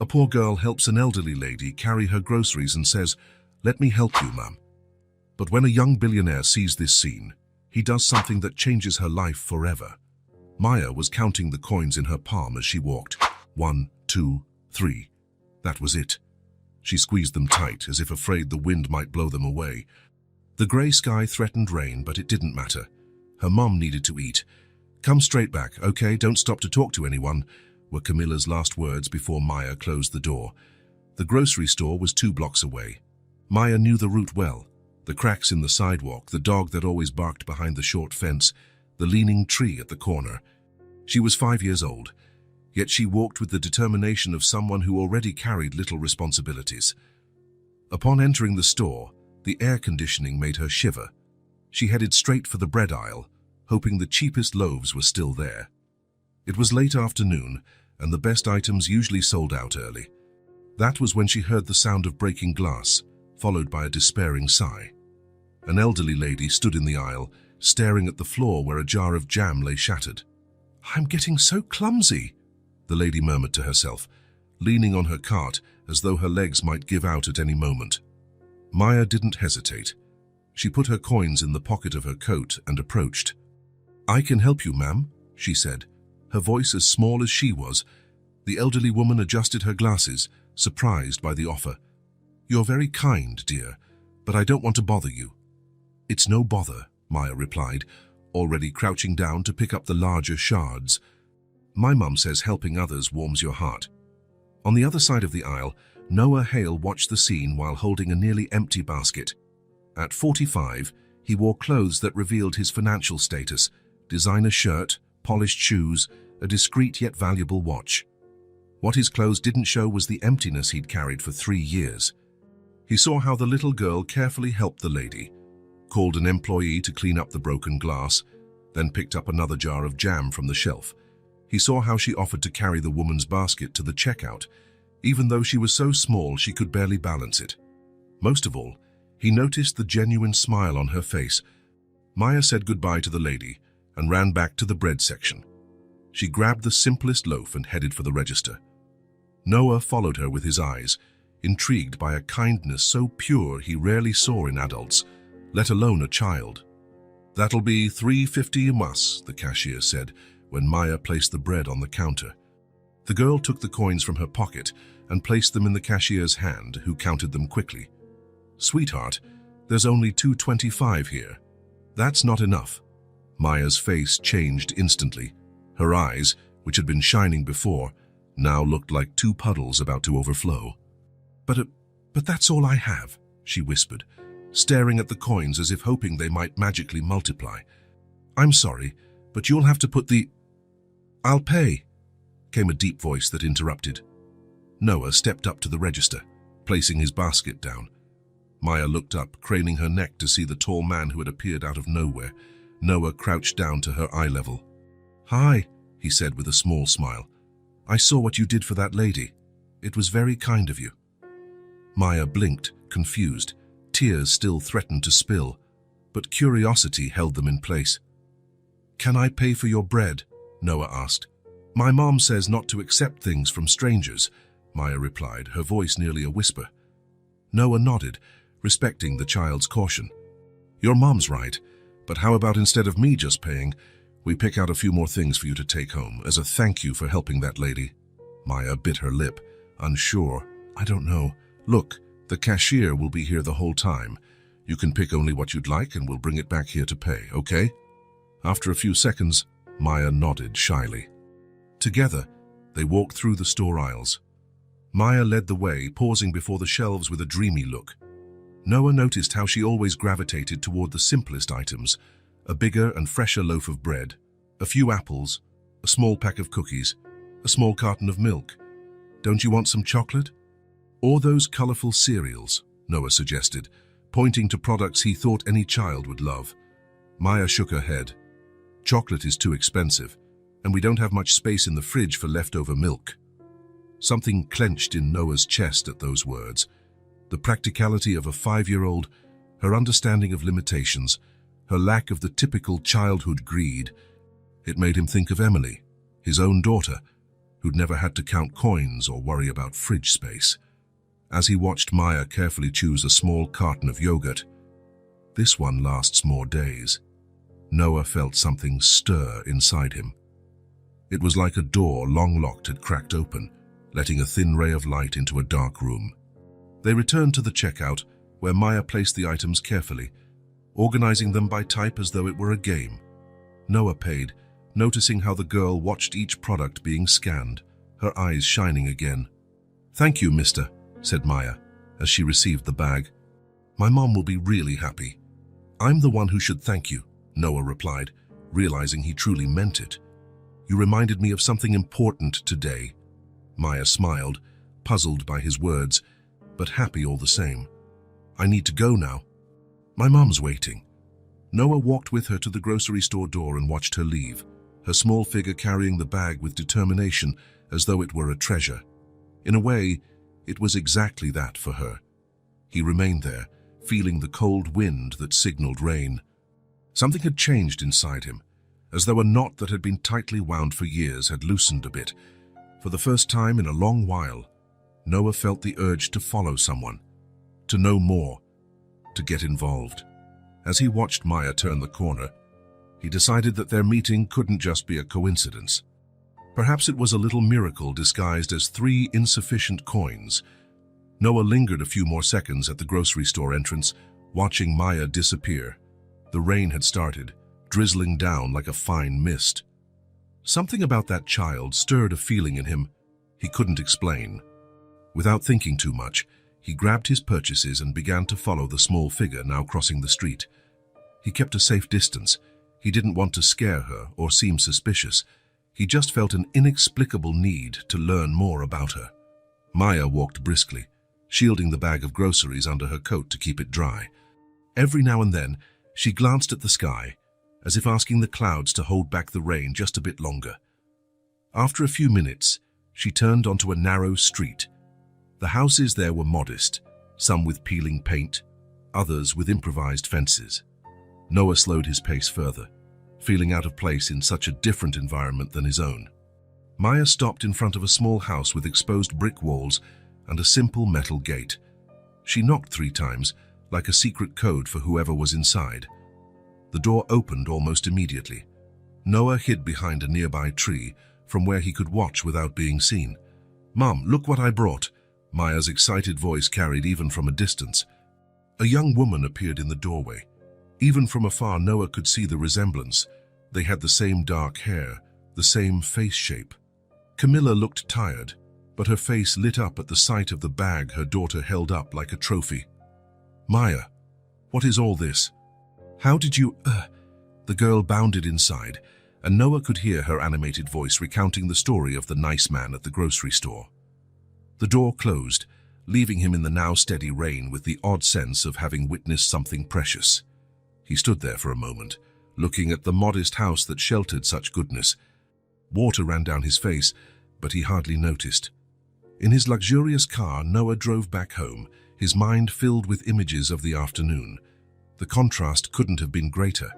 A poor girl helps an elderly lady carry her groceries and says, "Let me help you, ma'am." But when a young billionaire sees this scene, he does something that changes her life forever. Maya was counting the coins in her palm as she walked. 1, 2, 3. That was it. She squeezed them tight, as if afraid the wind might blow them away. The grey sky threatened rain, but it didn't matter. Her mom needed to eat. "Come straight back, okay? Don't stop to talk to anyone," were Camilla's last words before Maya closed the door. The grocery store was 2 blocks away. Maya knew the route well. The cracks in the sidewalk, the dog that always barked behind the short fence, the leaning tree at the corner. She was 5 years old, yet she walked with the determination of someone who already carried little responsibilities. Upon entering the store, the air conditioning made her shiver. She headed straight for the bread aisle, hoping the cheapest loaves were still there. It was late afternoon, and the best items usually sold out early. That was when she heard the sound of breaking glass, followed by a despairing sigh. An elderly lady stood in the aisle, staring at the floor where a jar of jam lay shattered. "I'm getting so clumsy," the lady murmured to herself, leaning on her cart as though her legs might give out at any moment. Maya didn't hesitate. She put her coins in the pocket of her coat and approached. "I can help you, ma'am," she said, her voice as small as she was. The elderly woman adjusted her glasses, surprised by the offer. "You're very kind, dear, but I don't want to bother you." "It's no bother," Maya replied, already crouching down to pick up the larger shards. "My mum says helping others warms your heart." On the other side of the aisle, Noah Hale watched the scene while holding a nearly empty basket. At 45, he wore clothes that revealed his financial status: designer shirt, polished shoes, a discreet yet valuable watch. What his clothes didn't show was the emptiness he'd carried for 3 years. He saw how the little girl carefully helped the lady, called an employee to clean up the broken glass, then picked up another jar of jam from the shelf. He saw how she offered to carry the woman's basket to the checkout, even though she was so small she could barely balance it. Most of all, he noticed the genuine smile on her face. Maya said goodbye to the lady and ran back to the bread section. She grabbed the simplest loaf and headed for the register. Noah followed her with his eyes, intrigued by a kindness so pure he rarely saw in adults, let alone a child. "That'll be $3.50 a muss," the cashier said when Maya placed the bread on the counter. The girl took the coins from her pocket and placed them in the cashier's hand, who counted them quickly. "Sweetheart, there's only $2.25 here." "That's not enough." Maya's face changed instantly. Her eyes, which had been shining before, now looked like 2 puddles about to overflow. But that's all I have," she whispered, staring at the coins as if hoping they might magically multiply. "I'm sorry, but you'll have to put the—" "I'll pay," came a deep voice that interrupted. Noah stepped up to the register, placing his basket down. Maya looked up, craning her neck to see the tall man who had appeared out of nowhere. Noah crouched down to her eye level. "Hi," he said with a small smile. "I saw what you did for that lady. It was very kind of you." Maya blinked, confused. Tears still threatened to spill, but curiosity held them in place. "Can I pay for your bread?" Noah asked. "My mom says not to accept things from strangers," Maya replied, her voice nearly a whisper. Noah nodded, respecting the child's caution. "Your mom's right, but how about instead of me just paying, we pick out a few more things for you to take home as a thank you for helping that lady?" Maya bit her lip, unsure. "I don't know. Look, the cashier will be here the whole time. You can pick only what you'd like and we'll bring it back here to pay, okay?" After a few seconds, Maya nodded shyly. Together, they walked through the store aisles. Maya led the way, pausing before the shelves with a dreamy look. Noah noticed how she always gravitated toward the simplest items: a bigger and fresher loaf of bread, a few apples, a small pack of cookies, a small carton of milk. "Don't you want some chocolate?" "Or those colorful cereals," Noah suggested, pointing to products he thought any child would love. Maya shook her head. "Chocolate is too expensive, and we don't have much space in the fridge for leftover milk." Something clenched in Noah's chest at those words. The practicality of a 5-year-old, her understanding of limitations, her lack of the typical childhood greed. It made him think of Emily, his own daughter, who'd never had to count coins or worry about fridge space. As he watched Maya carefully choose a small carton of yogurt, "This one lasts more days," Noah felt something stir inside him. It was like a door long locked had cracked open, letting a thin ray of light into a dark room. They returned to the checkout, where Maya placed the items carefully, organizing them by type as though it were a game. Noah paid, noticing how the girl watched each product being scanned, her eyes shining again. "Thank you, mister," said Maya, as she received the bag. "My mom will be really happy." "I'm the one who should thank you," Noah replied, realizing he truly meant it. "You reminded me of something important today." Maya smiled, puzzled by his words, but happy all the same. "I need to go now. My mom's waiting." Noah walked with her to the grocery store door and watched her leave, her small figure carrying the bag with determination as though it were a treasure. In a way, it was exactly that for her. He remained there, feeling the cold wind that signaled rain. Something had changed inside him, as though a knot that had been tightly wound for years had loosened a bit. For the first time in a long while, Noah felt the urge to follow someone, to know more, to get involved. As he watched Maya turn the corner, he decided that their meeting couldn't just be a coincidence. Perhaps it was a little miracle disguised as 3 insufficient coins. Noah lingered a few more seconds at the grocery store entrance, watching Maya disappear. The rain had started, drizzling down like a fine mist. Something about that child stirred a feeling in him he couldn't explain. Without thinking too much, he grabbed his purchases and began to follow the small figure now crossing the street. He kept a safe distance. He didn't want to scare her or seem suspicious. He just felt an inexplicable need to learn more about her. Maya walked briskly, shielding the bag of groceries under her coat to keep it dry. Every now and then, she glanced at the sky, as if asking the clouds to hold back the rain just a bit longer. After a few minutes, she turned onto a narrow street. The houses there were modest, some with peeling paint, others with improvised fences. Noah slowed his pace further, feeling out of place in such a different environment than his own. Maya stopped in front of a small house with exposed brick walls and a simple metal gate. She knocked 3 times, like a secret code for whoever was inside. The door opened almost immediately. Noah hid behind a nearby tree, from where he could watch without being seen. "Mom, look what I brought," Maya's excited voice carried even from a distance. A young woman appeared in the doorway. Even from afar, Noah could see the resemblance. They had the same dark hair, the same face shape. Camilla looked tired, but her face lit up at the sight of the bag her daughter held up like a trophy. "Maya, what is all this? How did you—" The girl bounded inside, and Noah could hear her animated voice recounting the story of the nice man at the grocery store. The door closed, leaving him in the now steady rain with the odd sense of having witnessed something precious. He stood there for a moment, looking at the modest house that sheltered such goodness. Water ran down his face, but he hardly noticed. In his luxurious car, Noah drove back home, his mind filled with images of the afternoon. The contrast couldn't have been greater.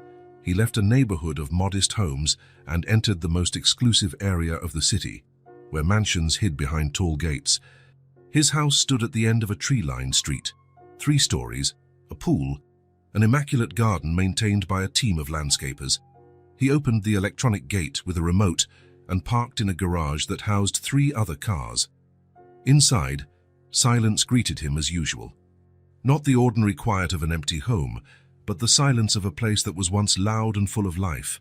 He left a neighborhood of modest homes and entered the most exclusive area of the city, where mansions hid behind tall gates. His house stood at the end of a tree-lined street, 3 stories, a pool, an immaculate garden maintained by a team of landscapers. He opened the electronic gate with a remote and parked in a garage that housed 3 other cars. Inside, silence greeted him as usual. Not the ordinary quiet of an empty home, but the silence of a place that was once loud and full of life,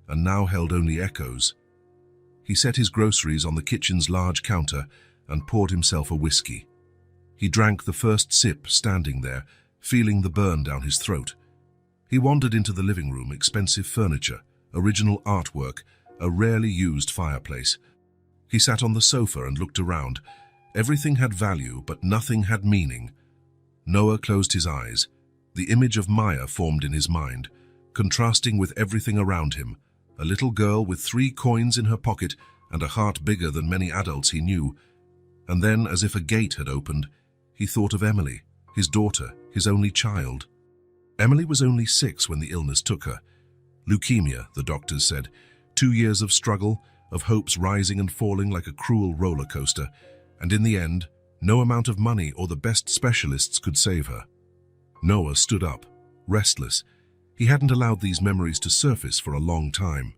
and now held only echoes. He set his groceries on the kitchen's large counter and poured himself a whiskey. He drank the first sip standing there, feeling the burn down his throat. He wandered into the living room, expensive furniture, original artwork, a rarely used fireplace. He sat on the sofa and looked around. Everything had value, but nothing had meaning. Noah closed his eyes. The image of Maya formed in his mind, contrasting with everything around him. A little girl with 3 coins in her pocket and a heart bigger than many adults he knew. And then, as if a gate had opened, he thought of Emily, his daughter, his only child. Emily was only 6 when the illness took her. Leukemia, the doctors said. 2 years of struggle, of hopes rising and falling like a cruel roller coaster, and in the end, no amount of money or the best specialists could save her. Noah stood up, restless. He hadn't allowed these memories to surface for a long time.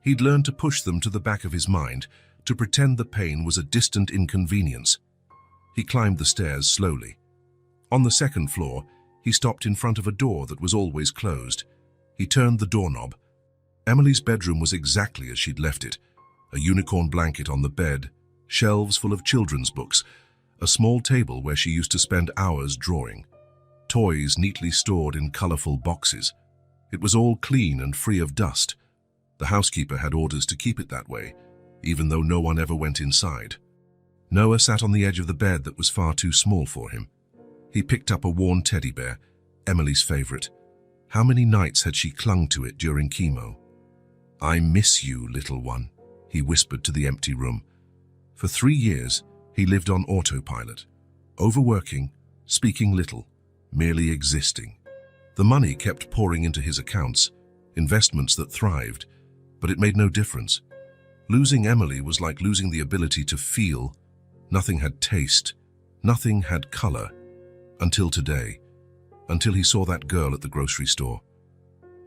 He'd learned to push them to the back of his mind, to pretend the pain was a distant inconvenience. He climbed the stairs slowly. On the second floor, he stopped in front of a door that was always closed. He turned the doorknob. Emily's bedroom was exactly as she'd left it. A unicorn blanket on the bed, shelves full of children's books, a small table where she used to spend hours drawing, toys neatly stored in colorful boxes. It was all clean and free of dust. The housekeeper had orders to keep it that way, even though no one ever went inside. Noah sat on the edge of the bed that was far too small for him. He picked up a worn teddy bear, Emily's favorite. How many nights had she clung to it during chemo? "I miss you, little one," he whispered to the empty room. For 3 years, he lived on autopilot, overworking, speaking little, merely existing. The money kept pouring into his accounts, investments that thrived, but it made no difference. Losing Emily was like losing the ability to feel. Nothing had taste, nothing had color, until today, until he saw that girl at the grocery store.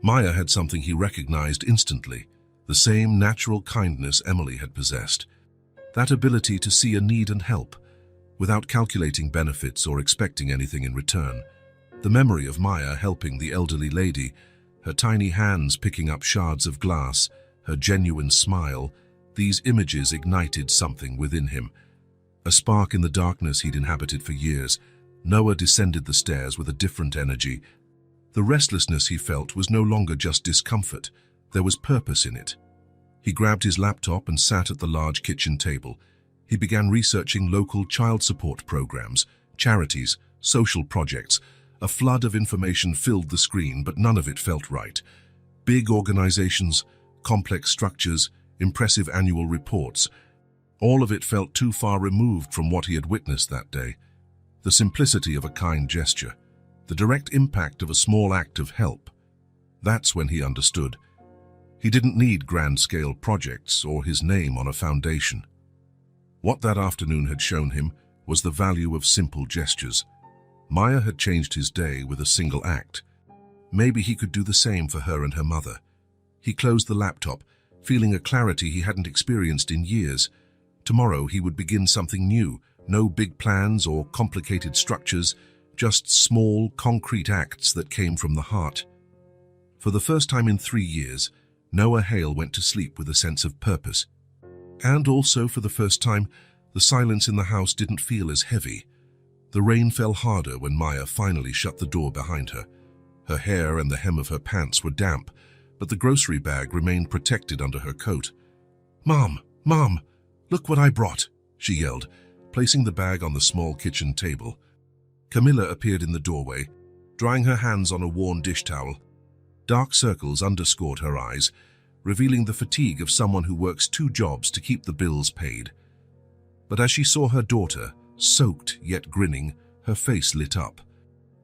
Maya had something he recognized instantly, the same natural kindness Emily had possessed. That ability to see a need and help, without calculating benefits or expecting anything in return. The memory of Maya helping the elderly lady, her tiny hands picking up shards of glass, her genuine smile, these images ignited something within him. A spark in the darkness he'd inhabited for years. Noah descended the stairs with a different energy. The restlessness he felt was no longer just discomfort. There was purpose in it. He grabbed his laptop and sat at the large kitchen table. He began researching local child support programs, charities, social projects. A flood of information filled the screen, but none of it felt right. Big organizations, complex structures, impressive annual reports. All of it felt too far removed from what he had witnessed that day. The simplicity of a kind gesture, the direct impact of a small act of help. That's when he understood. He didn't need grand-scale projects or his name on a foundation. What that afternoon had shown him was the value of simple gestures. Maya had changed his day with a single act. Maybe he could do the same for her and her mother. He closed the laptop, feeling a clarity he hadn't experienced in years. Tomorrow he would begin something new, no big plans or complicated structures, just small, concrete acts that came from the heart. For the first time in 3 years, Noah Hale went to sleep with a sense of purpose. And also, for the first time, the silence in the house didn't feel as heavy. The rain fell harder when Maya finally shut the door behind her. Her hair and the hem of her pants were damp, but the grocery bag remained protected under her coat. "Mom, Mom, look what I brought," she yelled, placing the bag on the small kitchen table. Camilla appeared in the doorway, drying her hands on a worn dish towel. Dark circles underscored her eyes, revealing the fatigue of someone who works 2 jobs to keep the bills paid. But as she saw her daughter, soaked yet grinning, her face lit up.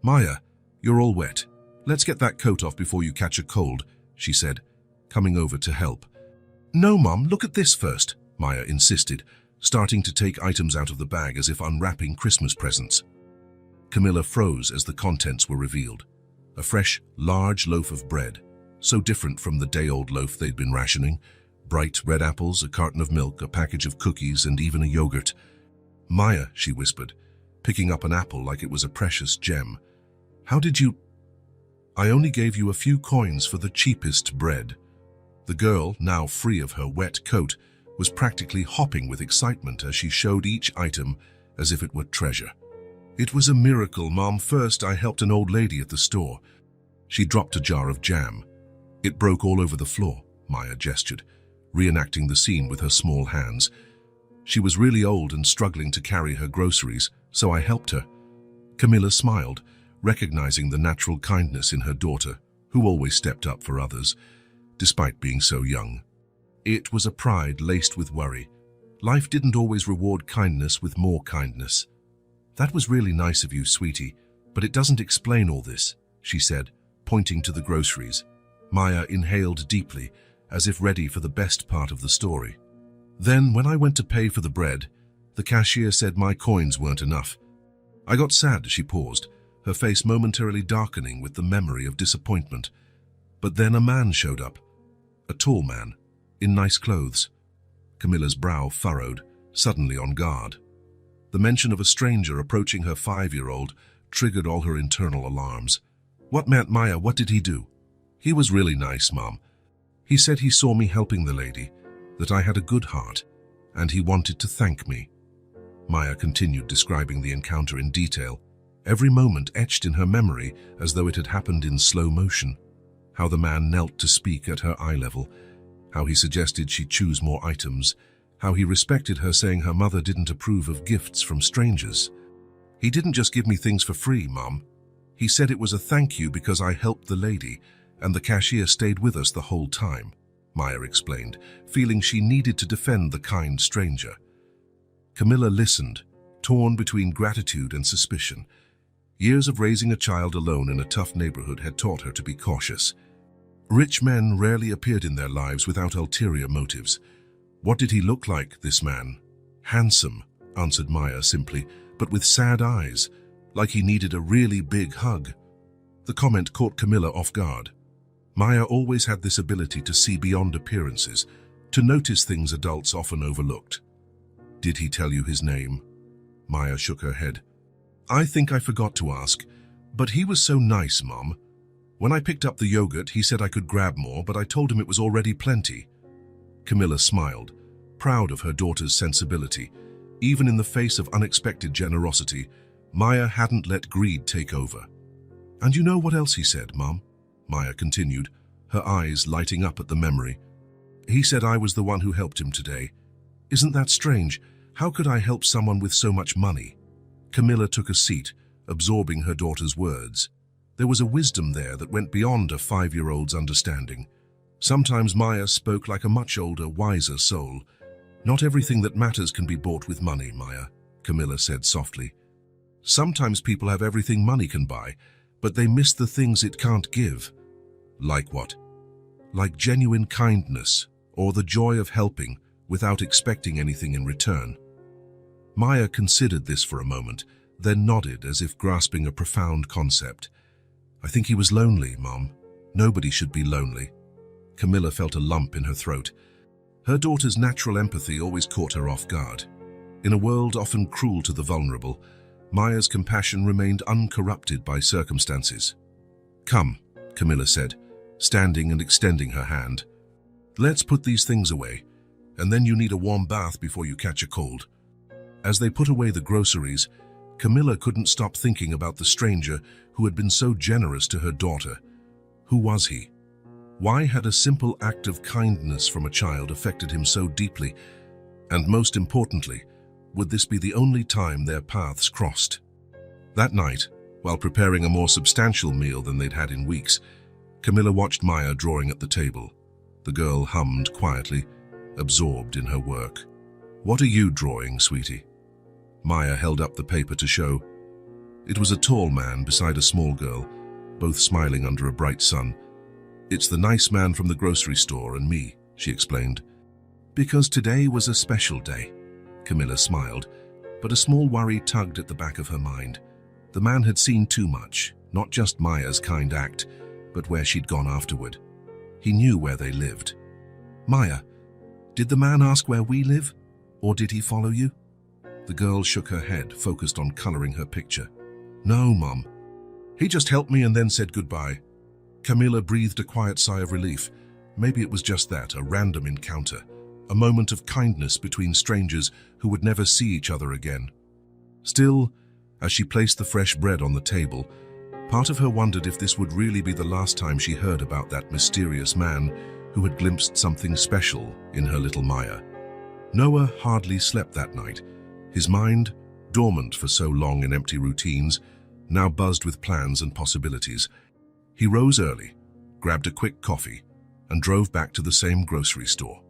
"Maya, you're all wet. Let's get that coat off before you catch a cold," she said, coming over to help. "No, Mom, look at this first," Maya insisted, starting to take items out of the bag as if unwrapping Christmas presents. Camilla froze as the contents were revealed. A fresh, large loaf of bread, so different from the day-old loaf they'd been rationing. Bright red apples, a carton of milk, a package of cookies, and even a yogurt. "Maya," she whispered, picking up an apple like it was a precious gem. "How did you—" "I only gave you a few coins for the cheapest bread." The girl, now free of her wet coat, was practically hopping with excitement as she showed each item as if it were treasure. "It was a miracle, Mom. First, I helped an old lady at the store." She dropped a jar of jam. "It broke all over the floor," Maya gestured, reenacting the scene with her small hands. "She was really old and struggling to carry her groceries, so I helped her." Camilla smiled, recognizing the natural kindness in her daughter, who always stepped up for others, despite being so young. It was a pride laced with worry. Life didn't always reward kindness with more kindness. "That was really nice of you, sweetie, but it doesn't explain all this," she said, pointing to the groceries. Maya inhaled deeply, as if ready for the best part of the story. Then, when I went to pay for the bread, the cashier said my coins weren't enough. I got sad as she paused, her face momentarily darkening with the memory of disappointment. But then a man showed up. A tall man, in nice clothes. Camilla's brow furrowed, suddenly on guard. The mention of a stranger approaching her 5-year-old triggered all her internal alarms. What meant Maya? What did he do? He was really nice, Mom. He said he saw me helping the lady, that I had a good heart, and he wanted to thank me. Maya continued describing the encounter in detail, every moment etched in her memory as though it had happened in slow motion. How the man knelt to speak at her eye level, how he suggested she choose more items, how he respected her saying her mother didn't approve of gifts from strangers. He didn't just give me things for free, Mom. He said it was a thank you because I helped the lady, and the cashier stayed with us the whole time, Maya explained, feeling she needed to defend the kind stranger. Camilla listened, torn between gratitude and suspicion. Years of raising a child alone in a tough neighborhood had taught her to be cautious. Rich men rarely appeared in their lives without ulterior motives. What did he look like, this man? Handsome, answered Maya simply, but with sad eyes, like he needed a really big hug. The comment caught Camilla off guard. Maya always had this ability to see beyond appearances, to notice things adults often overlooked. Did he tell you his name? Maya shook her head. I think I forgot to ask, but he was so nice, Mom. When I picked up the yogurt, he said I could grab more, but I told him it was already plenty. Camilla smiled, proud of her daughter's sensibility. Even in the face of unexpected generosity, Maya hadn't let greed take over. And you know what else he said, Mom? Maya continued, her eyes lighting up at the memory. He said I was the one who helped him today. Isn't that strange? How could I help someone with so much money? Camilla took a seat, absorbing her daughter's words. There was a wisdom there that went beyond a 5-year-old's understanding. Sometimes Maya spoke like a much older, wiser soul. Not everything that matters can be bought with money, Maya, Camilla said softly. Sometimes people have everything money can buy, but they miss the things it can't give. Like what? Like genuine kindness, or the joy of helping without expecting anything in return. Maya considered this for a moment, then nodded as if grasping a profound concept. I think he was lonely, Mom. Nobody should be lonely. Camilla felt a lump in her throat. Her daughter's natural empathy always caught her off guard. In a world often cruel to the vulnerable, Maya's compassion remained uncorrupted by circumstances. Come, Camilla said, standing and extending her hand. Let's put these things away, and then you need a warm bath before you catch a cold. As they put away the groceries, Camilla couldn't stop thinking about the stranger who had been so generous to her daughter. Who was he? Why had a simple act of kindness from a child affected him so deeply? And most importantly, would this be the only time their paths crossed? That night, while preparing a more substantial meal than they'd had in weeks, Camilla watched Maya drawing at the table. The girl hummed quietly, absorbed in her work. What are you drawing, sweetie? Maya held up the paper to show. It was a tall man beside a small girl, both smiling under a bright sun. It's the nice man from the grocery store and me, she explained. Because today was a special day. Camilla smiled, but a small worry tugged at the back of her mind. The man had seen too much, not just Maya's kind act, but where she'd gone afterward. He knew where they lived. Maya, did the man ask where we live, or did he follow you? The girl shook her head, focused on coloring her picture. No, Mom. He just helped me and then said goodbye. Camilla breathed a quiet sigh of relief. Maybe it was just that, a random encounter, a moment of kindness between strangers who would never see each other again. Still, as she placed the fresh bread on the table, part of her wondered if this would really be the last time she heard about that mysterious man who had glimpsed something special in her little Maya. Noah hardly slept that night. His mind, dormant for so long in empty routines, now buzzed with plans and possibilities. He rose early, grabbed a quick coffee, and drove back to the same grocery store.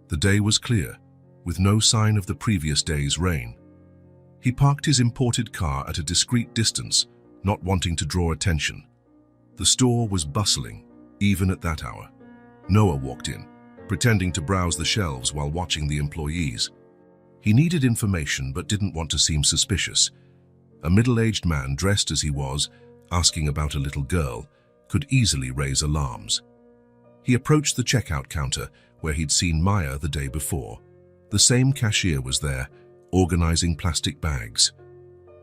The day was clear, with no sign of the previous day's rain. He parked his imported car at a discreet distance, not wanting to draw attention. The store was bustling, even at that hour. Noah walked in, pretending to browse the shelves while watching the employees. He needed information but didn't want to seem suspicious. A middle-aged man dressed as he was, asking about a little girl, could easily raise alarms. He approached the checkout counter where he'd seen Maya the day before. The same cashier was there, organizing plastic bags.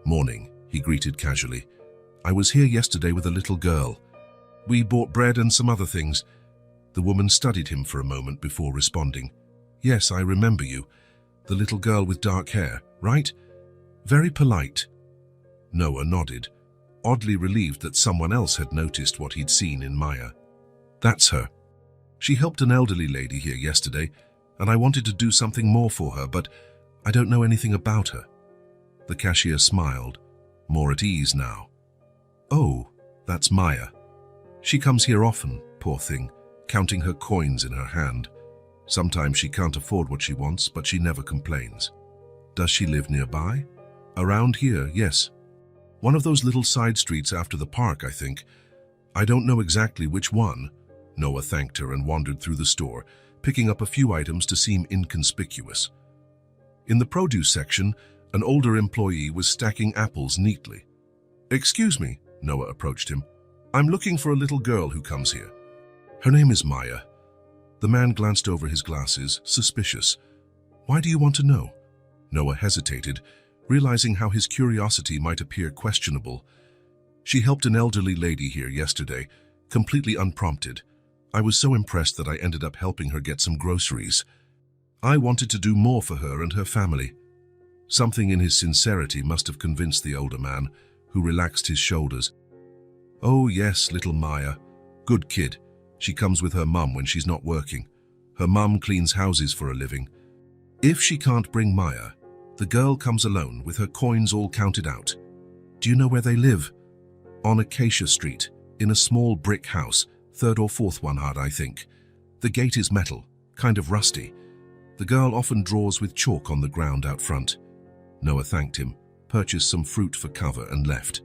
"Morning," he greeted casually. "I was here yesterday with a little girl. We bought bread and some other things." The woman studied him for a moment before responding. "Yes, I remember you. The little girl with dark hair, right? Very polite." Noah nodded, oddly relieved that someone else had noticed what he'd seen in Maya. "That's her. She helped an elderly lady here yesterday, and I wanted to do something more for her, but I don't know anything about her." The cashier smiled, more at ease now. "Oh, that's Maya. She comes here often, poor thing, counting her coins in her hand. Sometimes she can't afford what she wants, but she never complains." "Does she live nearby?" "Around here, yes. One of those little side streets after the park, I think. I don't know exactly which one." Noah thanked her and wandered through the store, picking up a few items to seem inconspicuous. In the produce section, an older employee was stacking apples neatly. "Excuse me," Noah approached him. "I'm looking for a little girl who comes here." "Her name is Maya." The man glanced over his glasses, suspicious. "Why do you want to know?" Noah hesitated, realizing how his curiosity might appear questionable. "She helped an elderly lady here yesterday, completely unprompted. I was so impressed that I ended up helping her get some groceries. I wanted to do more for her and her family." Something in his sincerity must have convinced the older man, who relaxed his shoulders. "Oh yes, little Maya. Good kid. She comes with her mum when she's not working. Her mum cleans houses for a living. If she can't bring Maya, the girl comes alone with her coins all counted out." "Do you know where they live?" "On Acacia Street, in a small brick house, third or fourth one hard, I think. The gate is metal, kind of rusty. The girl often draws with chalk on the ground out front." Noah thanked him, purchased some fruit for cover and left.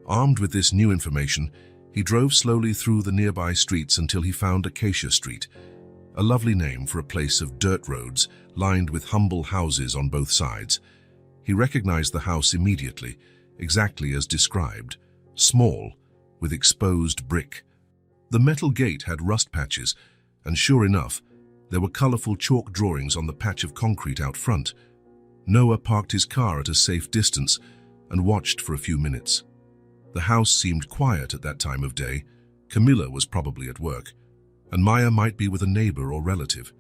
Armed with this new information, he drove slowly through the nearby streets until he found Acacia Street, a lovely name for a place of dirt roads lined with humble houses on both sides. He recognized the house immediately, exactly as described, small, with exposed brick. The metal gate had rust patches, and sure enough, there were colorful chalk drawings on the patch of concrete out front. Noah parked his car at a safe distance and watched for a few minutes. The house seemed quiet at that time of day. Camilla was probably at work, and Maya might be with a neighbor or relative.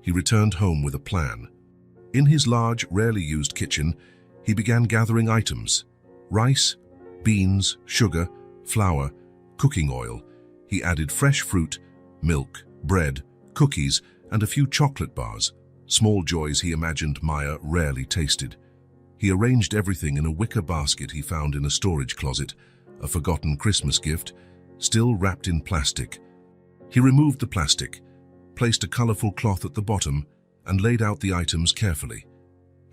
He returned home with a plan. In his large, rarely used kitchen, he began gathering items: rice, beans, sugar, flour, cooking oil. He added fresh fruit, milk, bread, cookies, and a few chocolate bars, small joys he imagined Maya rarely tasted. He arranged everything in a wicker basket he found in a storage closet, a forgotten Christmas gift, still wrapped in plastic. He removed the plastic, placed a colorful cloth at the bottom, and laid out the items carefully.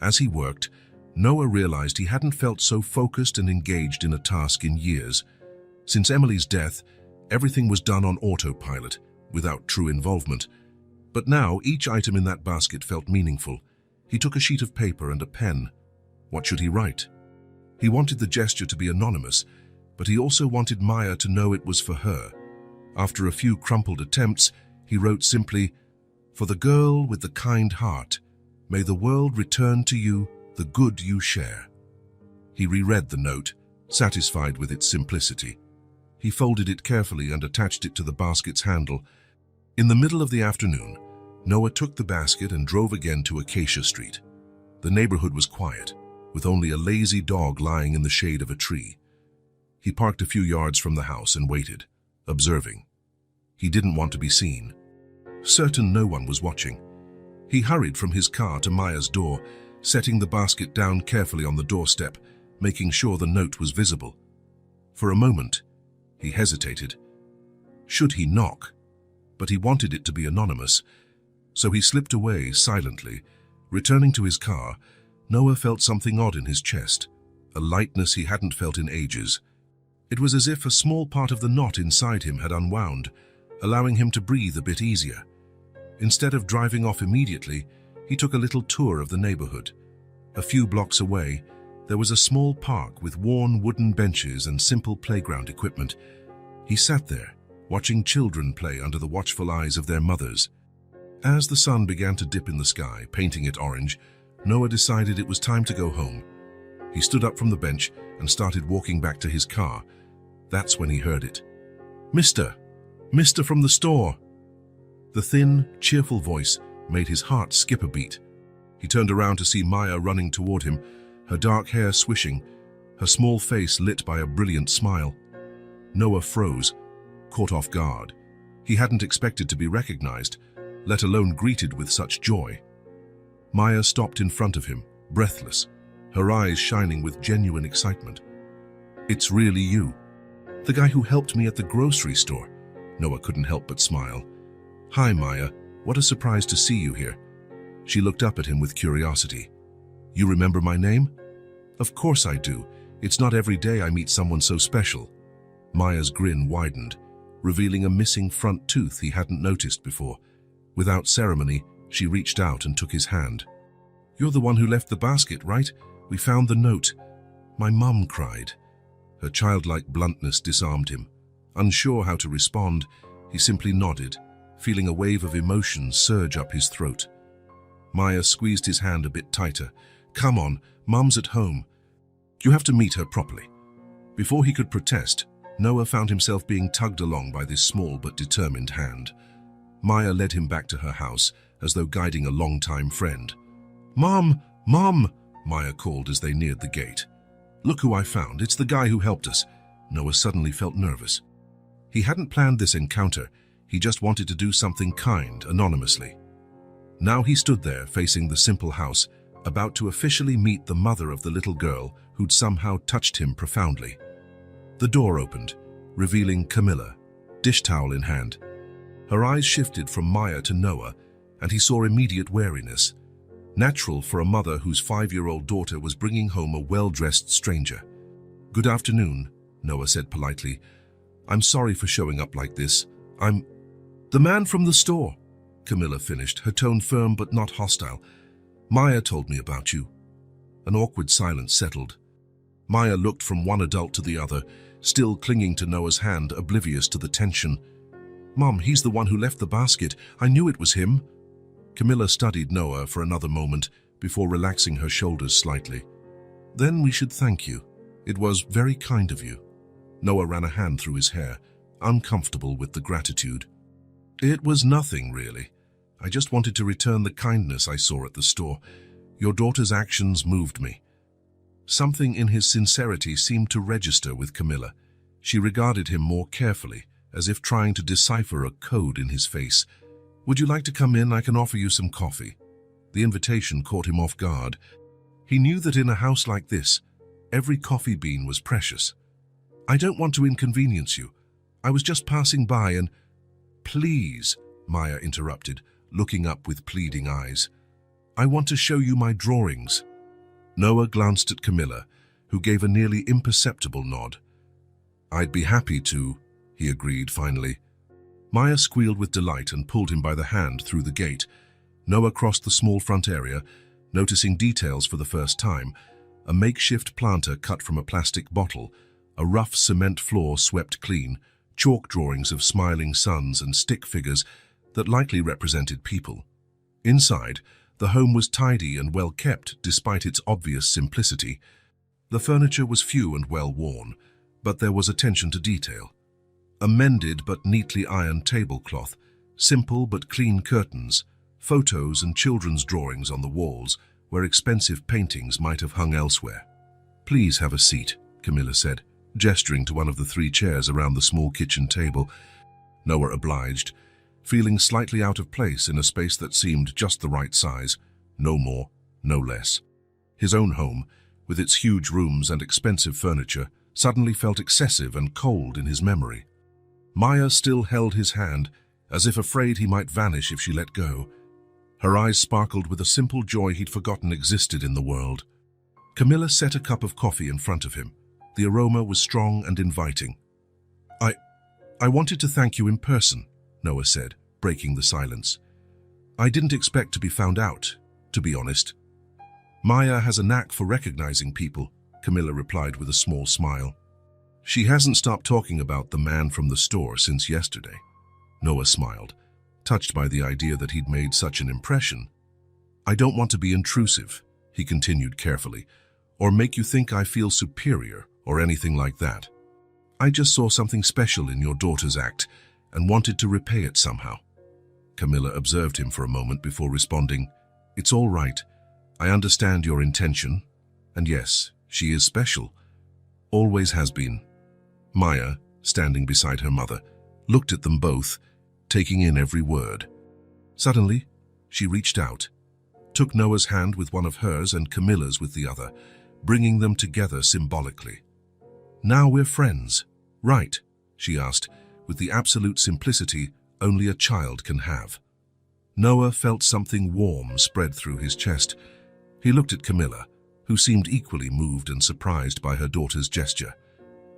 As he worked, Noah realized he hadn't felt so focused and engaged in a task in years. Since Emily's death, everything was done on autopilot, without true involvement. But now each item in that basket felt meaningful. He took a sheet of paper and a pen. What should he write? He wanted the gesture to be anonymous, but he also wanted Maya to know it was for her. After a few crumpled attempts, he wrote simply, "For the girl with the kind heart, may the world return to you the good you share." He reread the note, satisfied with its simplicity. He folded it carefully and attached it to the basket's handle. In the middle of the afternoon, Noah took the basket and drove again to Acacia Street. The neighborhood was quiet, with only a lazy dog lying in the shade of a tree. He parked a few yards from the house and waited, observing. He didn't want to be seen. Certain no one was watching. He hurried from his car to Maya's door, setting the basket down carefully on the doorstep, making sure the note was visible. For a moment, he hesitated. Should he knock? But he wanted it to be anonymous, so he slipped away silently. Returning to his car, Noah felt something odd in his chest, a lightness he hadn't felt in ages. It was as if a small part of the knot inside him had unwound, allowing him to breathe a bit easier. Instead of driving off immediately, he took a little tour of the neighborhood. A few blocks away, there was a small park with worn wooden benches and simple playground equipment. He sat there, watching children play under the watchful eyes of their mothers. As the sun began to dip in the sky, painting it orange, Noah decided it was time to go home. He stood up from the bench and started walking back to his car. That's when he heard it. "Mister! Mister from the store!" The thin, cheerful voice made his heart skip a beat. He turned around to see Maya running toward him, her dark hair swishing, her small face lit by a brilliant smile. Noah froze, caught off guard. He hadn't expected to be recognized, let alone greeted with such joy. Maya stopped in front of him, breathless, her eyes shining with genuine excitement. "It's really you. The guy who helped me at the grocery store." Noah couldn't help but smile. "Hi, Maya. What a surprise to see you here." She looked up at him with curiosity. "You remember my name?" "Of course I do. It's not every day I meet someone so special." Maya's grin widened, revealing a missing front tooth he hadn't noticed before. Without ceremony, she reached out and took his hand. "You're the one who left the basket, right? We found the note." "My mum cried." Her childlike bluntness disarmed him. Unsure how to respond, he simply nodded, feeling a wave of emotion surge up his throat. Maya squeezed his hand a bit tighter. "Come on, Mum's at home. You have to meet her properly." Before he could protest, Noah found himself being tugged along by this small but determined hand. Maya led him back to her house, as though guiding a long-time friend. "Mom! Mom!" Maya called as they neared the gate. "Look who I found. It's the guy who helped us." Noah suddenly felt nervous. He hadn't planned this encounter. He just wanted to do something kind, anonymously. Now he stood there, facing the simple house, about to officially meet the mother of the little girl who'd somehow touched him profoundly. The door opened, revealing Camilla, dish towel in hand. Her eyes shifted from Maya to Noah, and he saw immediate wariness. Natural for a mother whose 5-year-old daughter was bringing home a well-dressed stranger. "Good afternoon," Noah said politely. "I'm sorry for showing up like this. I'm the man from the store," Camilla finished, her tone firm but not hostile. "Maya told me about you." An awkward silence settled. Maya looked from one adult to the other, still clinging to Noah's hand, oblivious to the tension. "Mom, he's the one who left the basket. I knew it was him." Camilla studied Noah for another moment before relaxing her shoulders slightly. "Then we should thank you. It was very kind of you." Noah ran a hand through his hair, uncomfortable with the gratitude. "It was nothing, really. I just wanted to return the kindness I saw at the store. Your daughter's actions moved me." Something in his sincerity seemed to register with Camilla. She regarded him more carefully, as if trying to decipher a code in his face. "Would you like to come in? I can offer you some coffee." The invitation caught him off guard. He knew that in a house like this, every coffee bean was precious. "I don't want to inconvenience you. I was just passing by and—" "Please," Maya interrupted, looking up with pleading eyes. "I want to show you my drawings." Noah glanced at Camilla, who gave a nearly imperceptible nod. "I'd be happy to," he agreed finally. Maya squealed with delight and pulled him by the hand through the gate. Noah crossed the small front area, noticing details for the first time: a makeshift planter cut from a plastic bottle, a rough cement floor swept clean, chalk drawings of smiling suns and stick figures that likely represented people. Inside, the home was tidy and well kept despite its obvious simplicity. The furniture was few and well worn, but there was attention to detail. A mended but neatly ironed tablecloth, simple but clean curtains, photos and children's drawings on the walls where expensive paintings might have hung elsewhere. "Please have a seat," Camilla said, gesturing to one of the 3 chairs around the small kitchen table. Noah obliged, feeling slightly out of place in a space that seemed just the right size, no more, no less. His own home, with its huge rooms and expensive furniture, suddenly felt excessive and cold in his memory. Maya still held his hand, as if afraid he might vanish if she let go. Her eyes sparkled with a simple joy he'd forgotten existed in the world. Camilla set a cup of coffee in front of him. The aroma was strong and inviting. I wanted to thank you in person," Noah said, breaking the silence. I didn't expect to be found out, to be honest. Maya has a knack for recognizing people, Camilla replied with a small smile. She hasn't stopped talking about the man from the store since yesterday. Noah smiled, touched by the idea that he'd made such an impression. I don't want to be intrusive, he continued carefully, or make you think I feel superior or anything like that. I just saw something special in your daughter's act and wanted to repay it somehow. Camilla observed him for a moment before responding, It's all right. I understand your intention. And yes, she is special. Always has been. Maya, standing beside her mother, looked at them both, taking in every word. Suddenly, she reached out, took Noah's hand with one of hers and Camilla's with the other, bringing them together symbolically. Now we're friends, right? She asked, with the absolute simplicity only a child can have. Noah felt something warm spread through his chest. He looked at Camilla, who seemed equally moved and surprised by her daughter's gesture.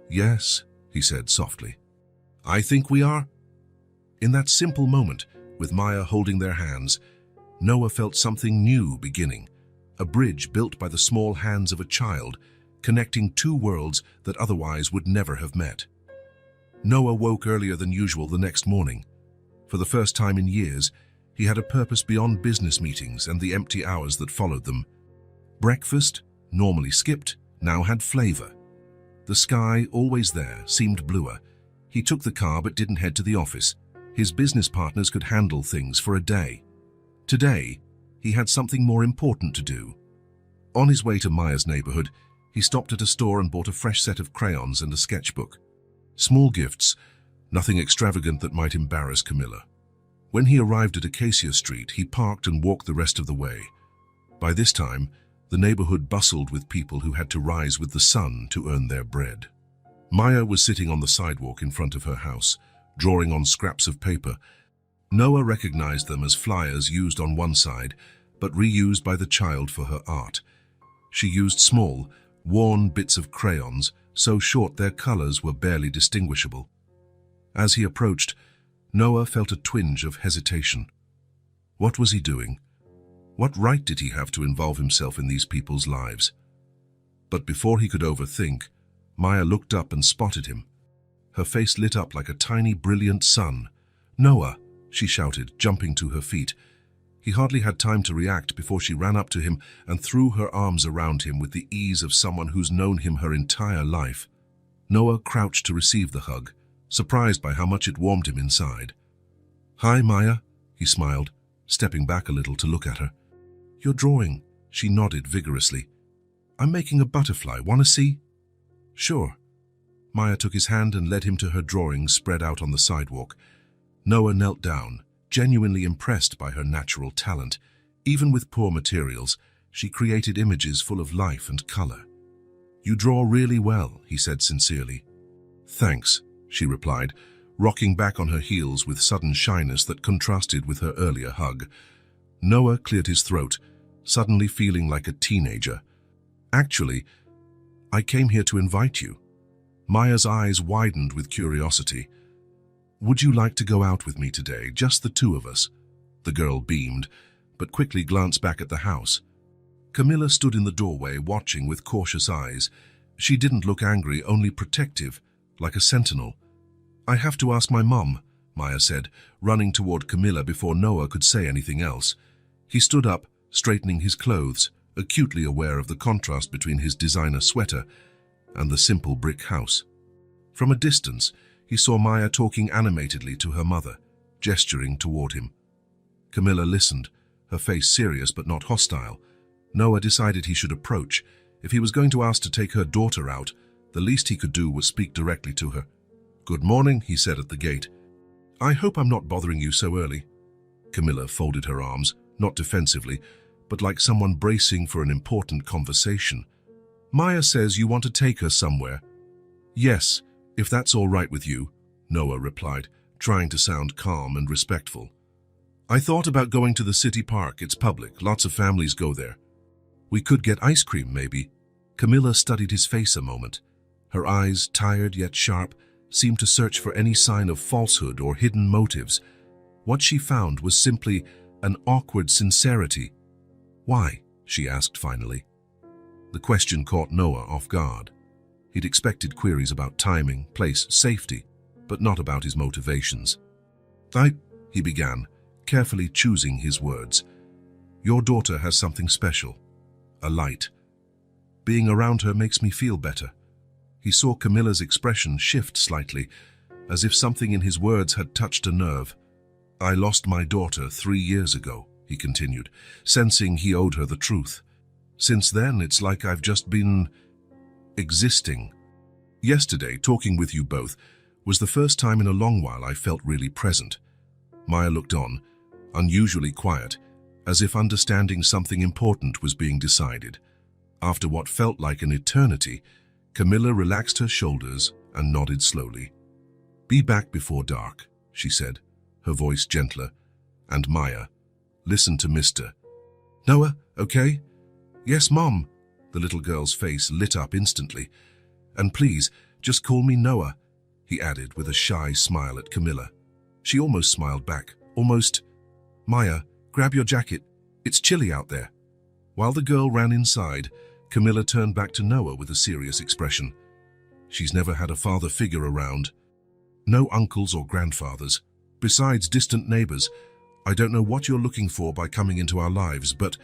Yes, he said softly. I think we are. In that simple moment, with Maya holding their hands, Noah felt something new beginning, a bridge built by the small hands of a child, connecting two worlds that otherwise would never have met. Noah woke earlier than usual the next morning. For the first time in years, he had a purpose beyond business meetings and the empty hours that followed them. Breakfast, normally skipped, now had flavor. The sky, always there, seemed bluer. He took the car but didn't head to the office. His business partners could handle things for a day. Today, he had something more important to do. On his way to Maya's neighborhood, he stopped at a store and bought a fresh set of crayons and a sketchbook. Small gifts, nothing extravagant that might embarrass Camilla. When he arrived at Acacia Street, he parked and walked the rest of the way. By this time, the neighborhood bustled with people who had to rise with the sun to earn their bread. Maya was sitting on the sidewalk in front of her house, drawing on scraps of paper. Noah recognized them as flyers used on one side, but reused by the child for her art. She used small, worn bits of crayons, so short their colors were barely distinguishable. As he approached, Noah felt a twinge of hesitation. What was he doing? What right did he have to involve himself in these people's lives? But before he could overthink, Maya looked up and spotted him. Her face lit up like a tiny, brilliant sun. "Noah!" she shouted, jumping to her feet. He hardly had time to react before she ran up to him and threw her arms around him with the ease of someone who's known him her entire life. Noah crouched to receive the hug, surprised by how much it warmed him inside. "Hi, Maya," he smiled, stepping back a little to look at her. "You're drawing," she nodded vigorously. "I'm making a butterfly. Want to see?" "Sure." Maya took his hand and led him to her drawings spread out on the sidewalk. Noah knelt down, genuinely impressed by her natural talent. Even with poor materials, she created images full of life and color. "You draw really well," he said sincerely. "Thanks," she replied, rocking back on her heels with sudden shyness that contrasted with her earlier hug. Noah cleared his throat, suddenly feeling like a teenager. "Actually, I came here to invite you." Maya's eyes widened with curiosity. "Would you like to go out with me today, just the two of us?" The girl beamed, but quickly glanced back at the house. Camilla stood in the doorway, watching with cautious eyes. She didn't look angry, only protective, like a sentinel. "I have to ask my mom," Maya said, running toward Camilla before Noah could say anything else. He stood up, straightening his clothes, acutely aware of the contrast between his designer sweater and the simple brick house. From a distance, he saw Maya talking animatedly to her mother, gesturing toward him. Camilla listened, her face serious but not hostile. Noah decided he should approach. If he was going to ask to take her daughter out, the least he could do was speak directly to her. "Good morning," he said at the gate. "I hope I'm not bothering you so early." Camilla folded her arms, not defensively, but like someone bracing for an important conversation. "Maya says you want to take her somewhere." "Yes, if that's all right with you," Noah replied, trying to sound calm and respectful. "I thought about going to the city park. It's public. Lots of families go there. We could get ice cream, maybe." Camilla studied his face a moment. Her eyes, tired yet sharp, seemed to search for any sign of falsehood or hidden motives. What she found was simply an awkward sincerity. "Why?" she asked finally. The question caught Noah off guard. He'd expected queries about timing, place, safety, but not about his motivations. He began, carefully choosing his words. "Your daughter has something special. A light. Being around her makes me feel better." He saw Camilla's expression shift slightly, as if something in his words had touched a nerve. "I lost my daughter 3 years ago," he continued, sensing he owed her the truth. "Since then, it's like I've just been existing. Yesterday, talking with you both, was the first time in a long while I felt really present." Maya looked on, unusually quiet, as if understanding something important was being decided. After what felt like an eternity, Camilla relaxed her shoulders and nodded slowly. "Be back before dark," she said, her voice gentler. And Maya, "Listen to Mr. Noah, okay?" "Yes, Mom." The little girl's face lit up instantly. "And please, just call me Noah," he added with a shy smile at Camilla. She almost smiled back, almost. "Maya, grab your jacket. It's chilly out there." While the girl ran inside, Camilla turned back to Noah with a serious expression. "She's never had a father figure around. No uncles or grandfathers. Besides distant neighbors. I don't know what you're looking for by coming into our lives, but—"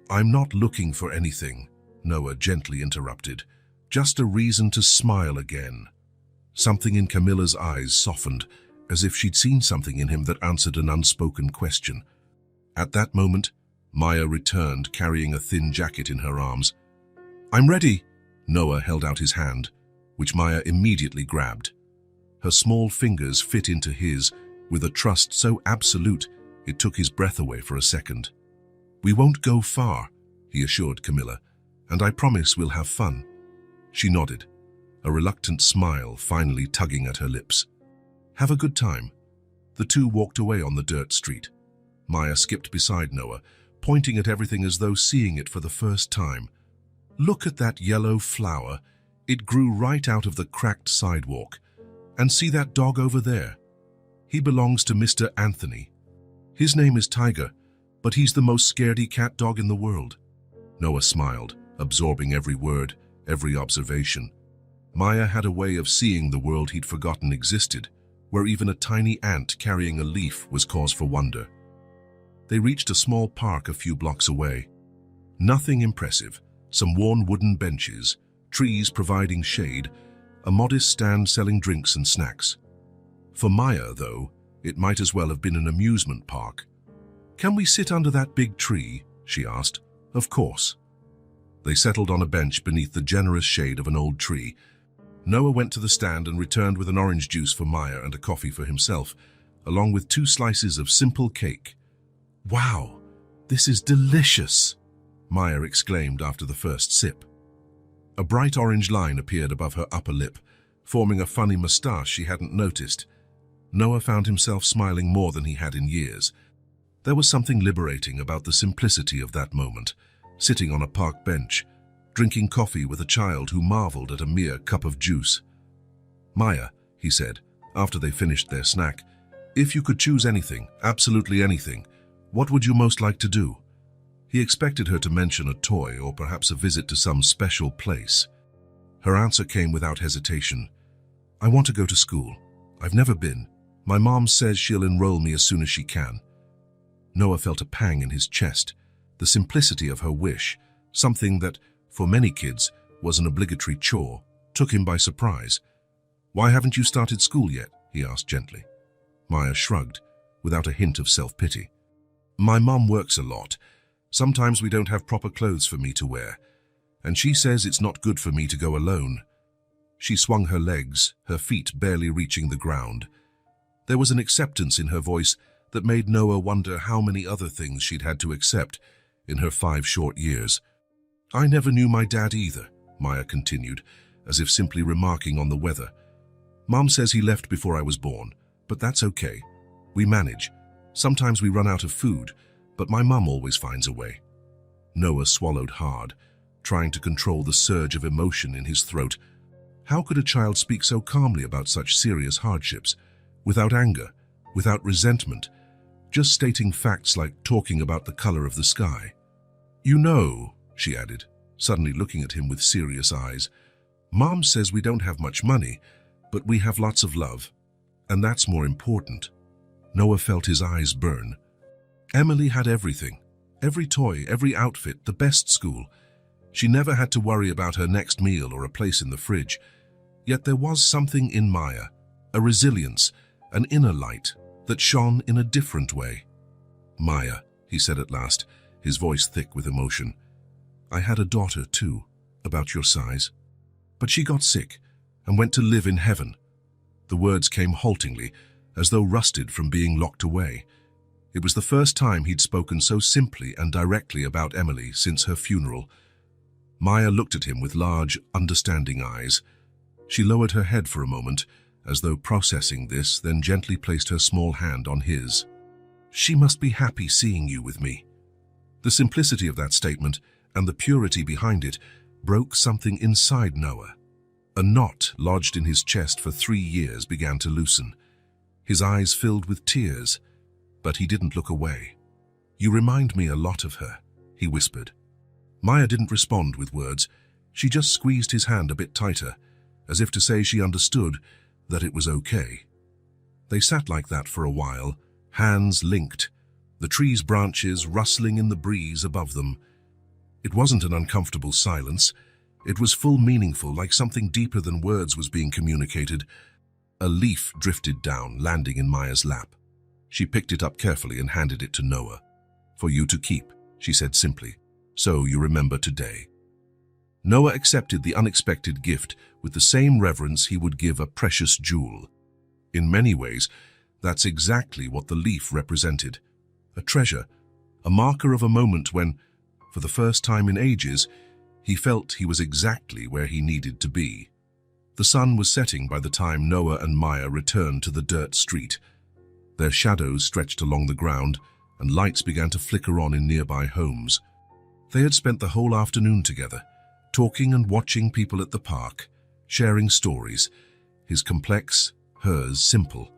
"I'm not looking for anything," Noah gently interrupted. "Just a reason to smile again." Something in Camilla's eyes softened, as if she'd seen something in him that answered an unspoken question. At that moment, Maya returned, carrying a thin jacket in her arms. "I'm ready." Noah held out his hand, which Maya immediately grabbed. Her small fingers fit into his, with a trust so absolute it took his breath away for a second. "We won't go far," he assured Camilla, "and I promise we'll have fun." She nodded, a reluctant smile finally tugging at her lips. "Have a good time." The two walked away on the dirt street. Maya skipped beside Noah, pointing at everything as though seeing it for the first time. "Look at that yellow flower. It grew right out of the cracked sidewalk. And see that dog over there? He belongs to Mr. Anthony. His name is Tiger, but he's the most scaredy cat dog in the world." Noah smiled, absorbing every word, every observation. Maya had a way of seeing the world he'd forgotten existed, where even a tiny ant carrying a leaf was cause for wonder. They reached a small park a few blocks away. Nothing impressive, some worn wooden benches, trees providing shade, a modest stand selling drinks and snacks. For Maya, though, it might as well have been an amusement park. "Can we sit under that big tree?" she asked. "Of course." They settled on a bench beneath the generous shade of an old tree. Noah went to the stand and returned with an orange juice for Maya and a coffee for himself, along with 2 slices of simple cake. "Wow, this is delicious!" Maya exclaimed after the first sip. A bright orange line appeared above her upper lip, forming a funny moustache she hadn't noticed. Noah found himself smiling more than he had in years. There was something liberating about the simplicity of that moment, sitting on a park bench, drinking coffee with a child who marveled at a mere cup of juice. "Maya," he said, after they finished their snack, "if you could choose anything, absolutely anything, what would you most like to do?" He expected her to mention a toy or perhaps a visit to some special place. Her answer came without hesitation. "I want to go to school. I've never been. My mom says she'll enroll me as soon as she can." Noah felt a pang in his chest, the simplicity of her wish, something that, for many kids, was an obligatory chore, took him by surprise. "Why haven't you started school yet?" he asked gently. Maya shrugged, without a hint of self-pity. "My mom works a lot. Sometimes we don't have proper clothes for me to wear, and she says it's not good for me to go alone." She swung her legs, her feet barely reaching the ground. There was an acceptance in her voice that made Noah wonder how many other things she'd had to accept in her 5 short years. "I never knew my dad either," Maya continued, as if simply remarking on the weather. "Mom says he left before I was born, but that's okay. We manage. Sometimes we run out of food, but my mom always finds a way." Noah swallowed hard, trying to control the surge of emotion in his throat. How could a child speak so calmly about such serious hardships, without anger, without resentment, just stating facts like talking about the color of the sky. You know, she added, suddenly looking at him with serious eyes, Mom says we don't have much money, but we have lots of love, and that's more important. Noah felt his eyes burn. Emily had everything, every toy, every outfit, the best school. She never had to worry about her next meal or a place in the fridge. Yet there was something in Maya, a resilience, an inner light that shone in a different way. Maya, he said at last, his voice thick with emotion, I had a daughter too, about your size. But she got sick and went to live in heaven. The words came haltingly, as though rusted from being locked away. It was the first time he'd spoken so simply and directly about Emily since her funeral. Maya looked at him with large, understanding eyes. She lowered her head for a moment, as though processing this, then gently placed her small hand on his. She must be happy seeing you with me. The simplicity of that statement and the purity behind it broke something inside Noah. A knot lodged in his chest for 3 years began to loosen. His eyes filled with tears, but he didn't look away. You remind me a lot of her, he whispered. Maya didn't respond with words. She just squeezed his hand a bit tighter, as if to say she understood that it was okay. They sat like that for a while, hands linked, the tree's branches rustling in the breeze above them. It wasn't an uncomfortable silence. It was full meaningful, like something deeper than words was being communicated. A leaf drifted down, landing in Maya's lap. She picked it up carefully and handed it to Noah. For you to keep, she said simply, so you remember today. Noah accepted the unexpected gift with the same reverence he would give a precious jewel. In many ways, that's exactly what the leaf represented. A treasure, a marker of a moment when, for the first time in ages, he felt he was exactly where he needed to be. The sun was setting by the time Noah and Maya returned to the dirt street. Their shadows stretched along the ground, and lights began to flicker on in nearby homes. They had spent the whole afternoon together, talking and watching people at the park, sharing stories, his complex, hers simple.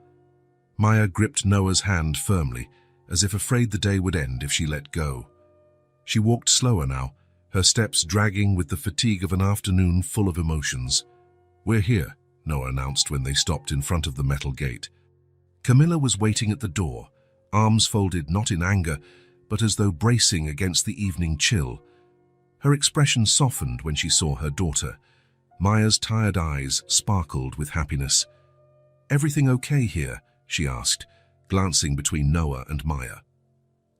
Maya gripped Noah's hand firmly, as if afraid the day would end if she let go. She walked slower now, her steps dragging with the fatigue of an afternoon full of emotions. We're here, Noah announced when they stopped in front of the metal gate. Camilla was waiting at the door, arms folded not in anger, but as though bracing against the evening chill. Her expression softened when she saw her daughter. Maya's tired eyes sparkled with happiness. Everything okay here? She asked, glancing between Noah and Maya.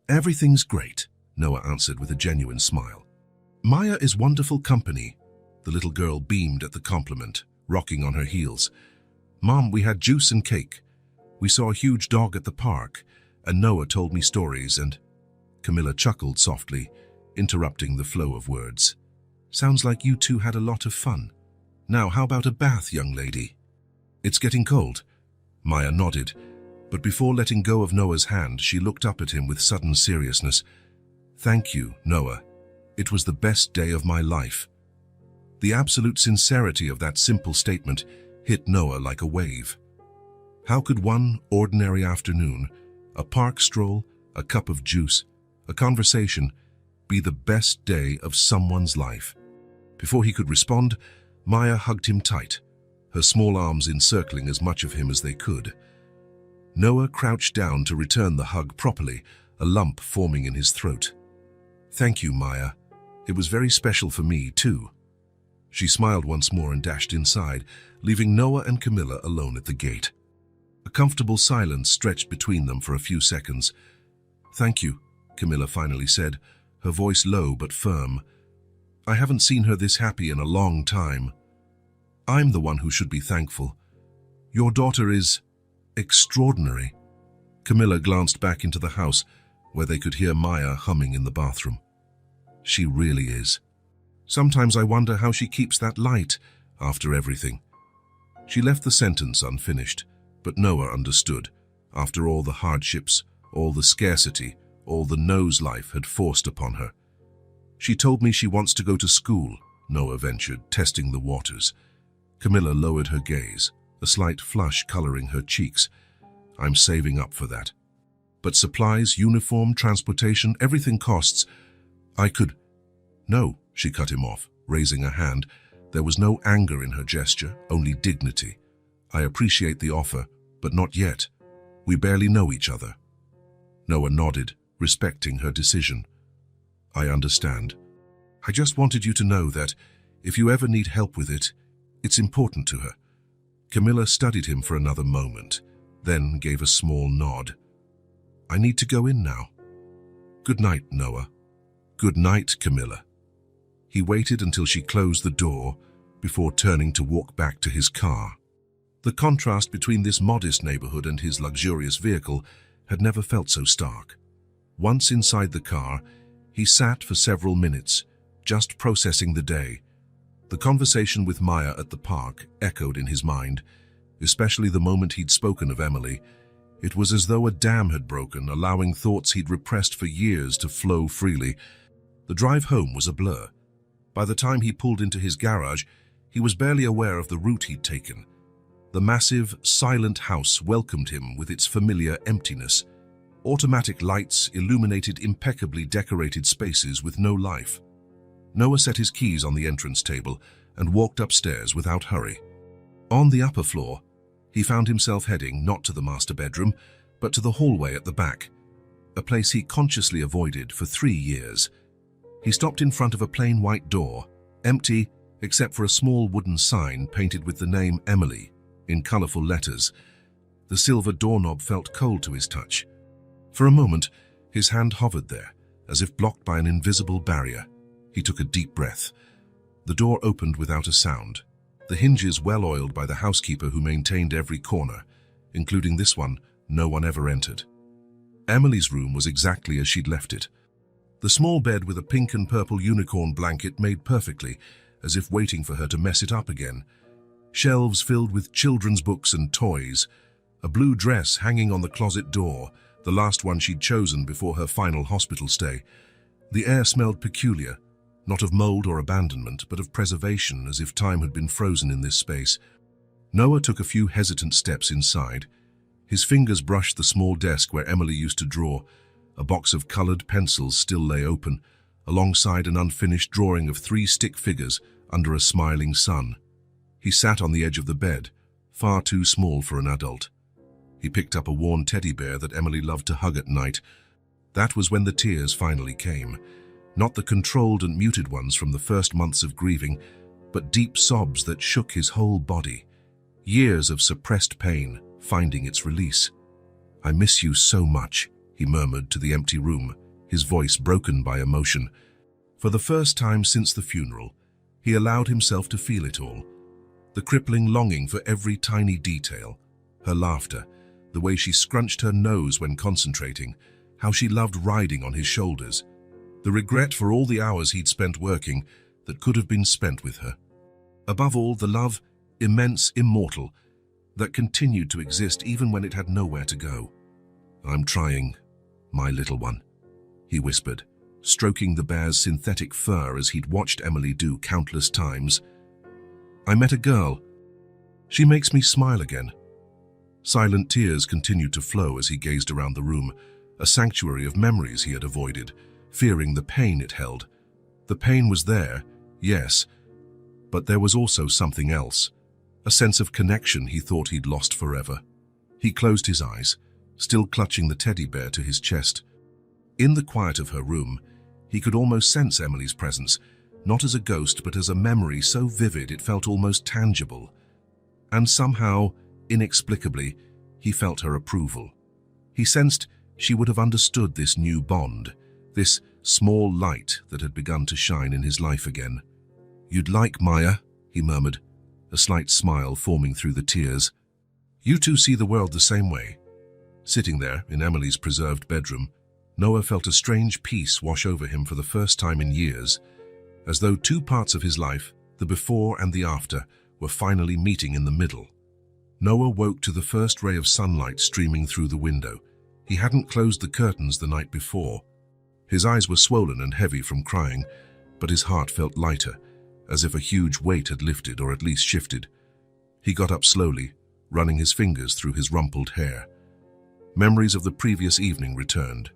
Everything's great, Noah answered with a genuine smile. Maya is wonderful company. The little girl beamed at the compliment, rocking on her heels. Mom, we had juice and cake. We saw a huge dog at the park, and Noah told me stories and... Camilla chuckled softly, interrupting the flow of words. Sounds like you two had a lot of fun. Now, how about a bath, young lady? It's getting cold. Maya nodded, but before letting go of Noah's hand, she looked up at him with sudden seriousness. Thank you, Noah. It was the best day of my life. The absolute sincerity of that simple statement hit Noah like a wave. How could one ordinary afternoon, a park stroll, a cup of juice, a conversation, be the best day of someone's life? Before he could respond, Maya hugged him tight, her small arms encircling as much of him as they could. Noah crouched down to return the hug properly, a lump forming in his throat. Thank you, Maya. It was very special for me, too. She smiled once more and dashed inside, leaving Noah and Camilla alone at the gate. A comfortable silence stretched between them for a few seconds. Thank you, Camilla finally said, her voice low but firm. I haven't seen her this happy in a long time. I'm the one who should be thankful. Your daughter is extraordinary. Camilla glanced back into the house, where they could hear Maya humming in the bathroom. She really is. Sometimes I wonder how she keeps that light after everything. She left the sentence unfinished, but Noah understood. After all the hardships, all the scarcity, all the no's life had forced upon her. She told me she wants to go to school, Noah ventured, testing the waters. Camilla lowered her gaze, a slight flush coloring her cheeks. I'm saving up for that. But supplies, uniform, transportation, everything costs. I could... No, she cut him off, raising a hand. There was no anger in her gesture, only dignity. I appreciate the offer, but not yet. We barely know each other. Noah nodded, respecting her decision. I understand. I just wanted you to know that, if you ever need help with it, it's important to her. Camilla studied him for another moment, then gave a small nod. I need to go in now. Good night, Noah. Good night, Camilla. He waited until she closed the door before turning to walk back to his car. The contrast between this modest neighborhood and his luxurious vehicle had never felt so stark. Once inside the car, he sat for several minutes, just processing the day. The conversation with Maya at the park echoed in his mind, especially the moment he'd spoken of Emily. It was as though a dam had broken, allowing thoughts he'd repressed for years to flow freely. The drive home was a blur. By the time he pulled into his garage, he was barely aware of the route he'd taken. The massive, silent house welcomed him with its familiar emptiness. Automatic lights illuminated impeccably decorated spaces with no life. Noah set his keys on the entrance table and walked upstairs without hurry. On the upper floor, he found himself heading not to the master bedroom, but to the hallway at the back, a place he consciously avoided for 3 years. He stopped in front of a plain white door, empty except for a small wooden sign painted with the name Emily in colorful letters. The silver doorknob felt cold to his touch. For a moment, his hand hovered there, as if blocked by an invisible barrier. He took a deep breath. The door opened without a sound, the hinges well oiled by the housekeeper who maintained every corner, including this one. No one ever entered. Emily's room was exactly as she'd left it. The small bed with a pink and purple unicorn blanket made perfectly, as if waiting for her to mess it up again. Shelves filled with children's books and toys, a blue dress hanging on the closet door, the last one she'd chosen before her final hospital stay. The air smelled peculiar, not of mold or abandonment, but of preservation, as if time had been frozen in this space. Noah took a few hesitant steps inside. His fingers brushed the small desk where Emily used to draw. A box of colored pencils still lay open, alongside an unfinished drawing of 3 stick figures under a smiling sun. He sat on the edge of the bed, far too small for an adult. He picked up a worn teddy bear that Emily loved to hug at night. That was when the tears finally came. Not the controlled and muted ones from the first months of grieving, but deep sobs that shook his whole body. Years of suppressed pain finding its release. "I miss you so much," he murmured to the empty room, his voice broken by emotion. For the first time since the funeral, he allowed himself to feel it all. The crippling longing for every tiny detail. Her laughter, the way she scrunched her nose when concentrating, how she loved riding on his shoulders. The regret for all the hours he'd spent working that could have been spent with her. Above all, the love, immense, immortal, that continued to exist even when it had nowhere to go. "I'm trying, my little one," he whispered, stroking the bear's synthetic fur as he'd watched Emily do countless times. "I met a girl. She makes me smile again." Silent tears continued to flow as he gazed around the room, a sanctuary of memories he had avoided, fearing the pain it held. The pain was there, yes, but there was also something else, a sense of connection he thought he'd lost forever. He closed his eyes, still clutching the teddy bear to his chest. In the quiet of her room, he could almost sense Emily's presence, not as a ghost but as a memory so vivid it felt almost tangible. And somehow, inexplicably, he felt her approval. He sensed she would have understood this new bond, this small light that had begun to shine in his life again. "You'd like Maya," he murmured, a slight smile forming through the tears. "You two see the world the same way." Sitting there in Emily's preserved bedroom, Noah felt a strange peace wash over him for the first time in years, as though 2 parts of his life, the before and the after, were finally meeting in the middle. Noah woke to the first ray of sunlight streaming through the window. He hadn't closed the curtains the night before. His eyes were swollen and heavy from crying, but his heart felt lighter, as if a huge weight had lifted or at least shifted. He got up slowly, running his fingers through his rumpled hair. Memories of the previous evening returned.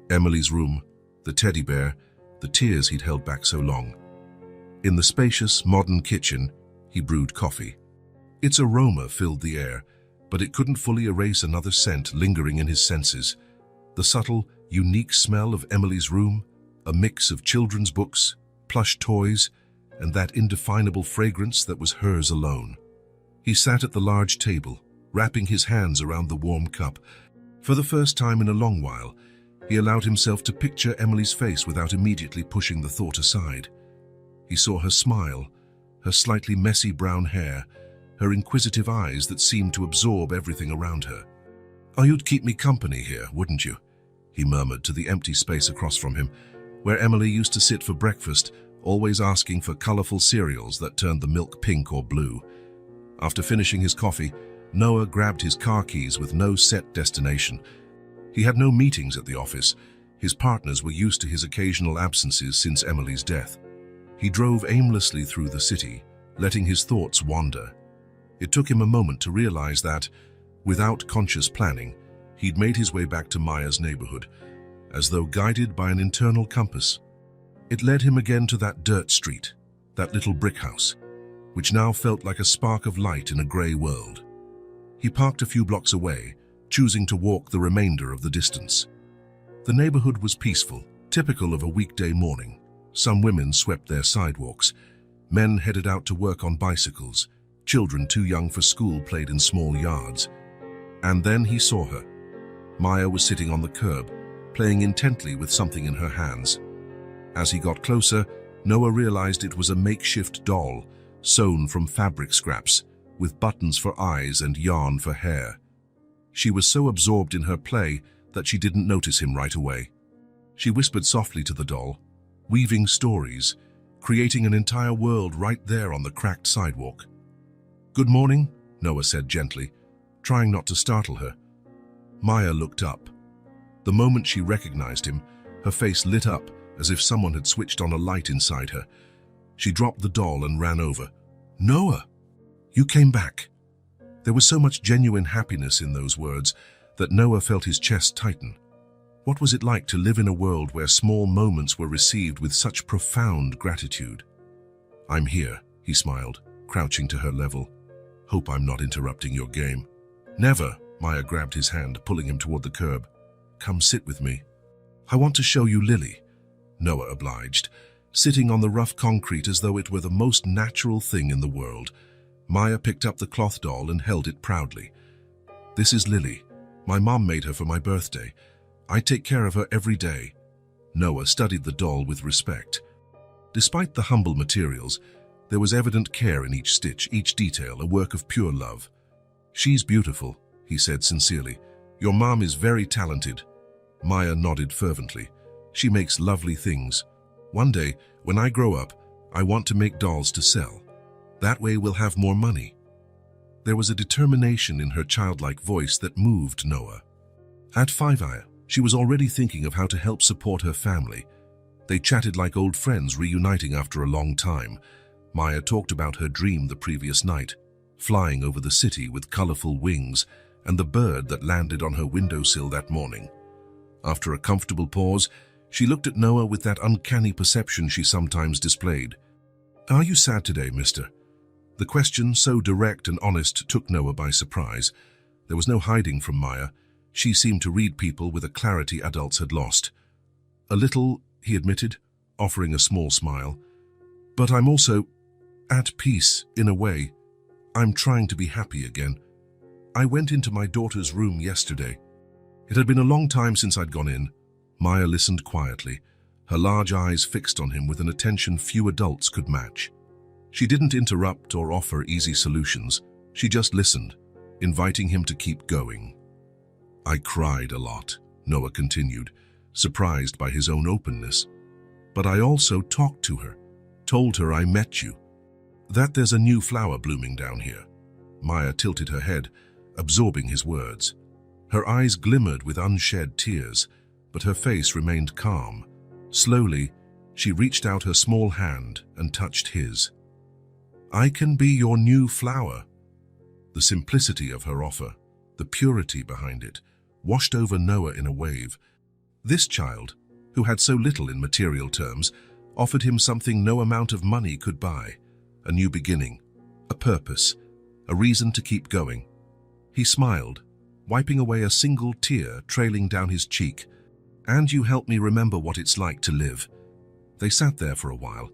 Emily's room, the teddy bear, the tears he'd held back so long. In the spacious, modern kitchen, he brewed coffee. Its aroma filled the air, but it couldn't fully erase another scent lingering in his senses. The subtle, unique smell of Emily's room, a mix of children's books, plush toys, and that indefinable fragrance that was hers alone. He sat at the large table, wrapping his hands around the warm cup. For the first time in a long while, he allowed himself to picture Emily's face without immediately pushing the thought aside. He saw her smile, her slightly messy brown hair, her inquisitive eyes that seemed to absorb everything around her. "Oh, you'd keep me company here, wouldn't you?" he murmured to the empty space across from him, where Emily used to sit for breakfast, always asking for colorful cereals that turned the milk pink or blue. After finishing his coffee, Noah grabbed his car keys with no set destination. He had no meetings at the office. His partners were used to his occasional absences since Emily's death. He drove aimlessly through the city, letting his thoughts wander. It took him a moment to realize that, without conscious planning, he'd made his way back to Maya's neighborhood, as though guided by an internal compass. It led him again to that dirt street, that little brick house, which now felt like a spark of light in a gray world. He parked a few blocks away, choosing to walk the remainder of the distance. The neighborhood was peaceful, typical of a weekday morning. Some women swept their sidewalks. Men headed out to work on bicycles. Children too young for school played in small yards. And then he saw her. Maya was sitting on the curb, playing intently with something in her hands. As he got closer, Noah realized it was a makeshift doll, sewn from fabric scraps, with buttons for eyes and yarn for hair. She was so absorbed in her play that she didn't notice him right away. She whispered softly to the doll, weaving stories, creating an entire world right there on the cracked sidewalk. "Good morning," Noah said gently, trying not to startle her. Maya looked up. The moment she recognized him, her face lit up as if someone had switched on a light inside her. She dropped the doll and ran over. "Noah, you came back." There was so much genuine happiness in those words that Noah felt his chest tighten. What was it like to live in a world where small moments were received with such profound gratitude? "I'm here," he smiled, crouching to her level. "Hope I'm not interrupting your game." "Never," Maya grabbed his hand, pulling him toward the curb. "Come sit with me." "I want to show you Lily," Noah obliged, sitting on the rough concrete as though it were the most natural thing in the world. Maya picked up the cloth doll and held it proudly. "This is Lily. My mom made her for my birthday. I take care of her every day." Noah studied the doll with respect. Despite the humble materials, there was evident care in each stitch, each detail, a work of pure love. "She's beautiful," he said sincerely. "Your mom is very talented." Maya nodded fervently. "She makes lovely things. One day, when I grow up, I want to make dolls to sell. That way we'll have more money." There was a determination in her childlike voice that moved Noah. At 5, she was already thinking of how to help support her family. They chatted like old friends reuniting after a long time. Maya talked about her dream the previous night, flying over the city with colorful wings, and the bird that landed on her windowsill that morning. After a comfortable pause, she looked at Noah with that uncanny perception she sometimes displayed. "Are you sad today, mister?" The question, so direct and honest, took Noah by surprise. There was no hiding from Maya. She seemed to read people with a clarity adults had lost. "A little," he admitted, offering a small smile. "But I'm also at peace, in a way. I'm trying to be happy again. I went into my daughter's room yesterday. It had been a long time since I'd gone in." Maya listened quietly, her large eyes fixed on him with an attention few adults could match. She didn't interrupt or offer easy solutions. She just listened, inviting him to keep going. "I cried a lot," Noah continued, surprised by his own openness. "But I also talked to her, told her I met you. That there's a new flower blooming down here." Maya tilted her head, absorbing his words. Her eyes glimmered with unshed tears, but her face remained calm. Slowly, she reached out her small hand and touched his. "I can be your new flower." The simplicity of her offer, the purity behind it, washed over Noah in a wave. This child, who had so little in material terms, offered him something no amount of money could buy: a new beginning, a purpose, a reason to keep going. He smiled, wiping away a single tear trailing down his cheek. "And you help me remember what it's like to live." They sat there for a while,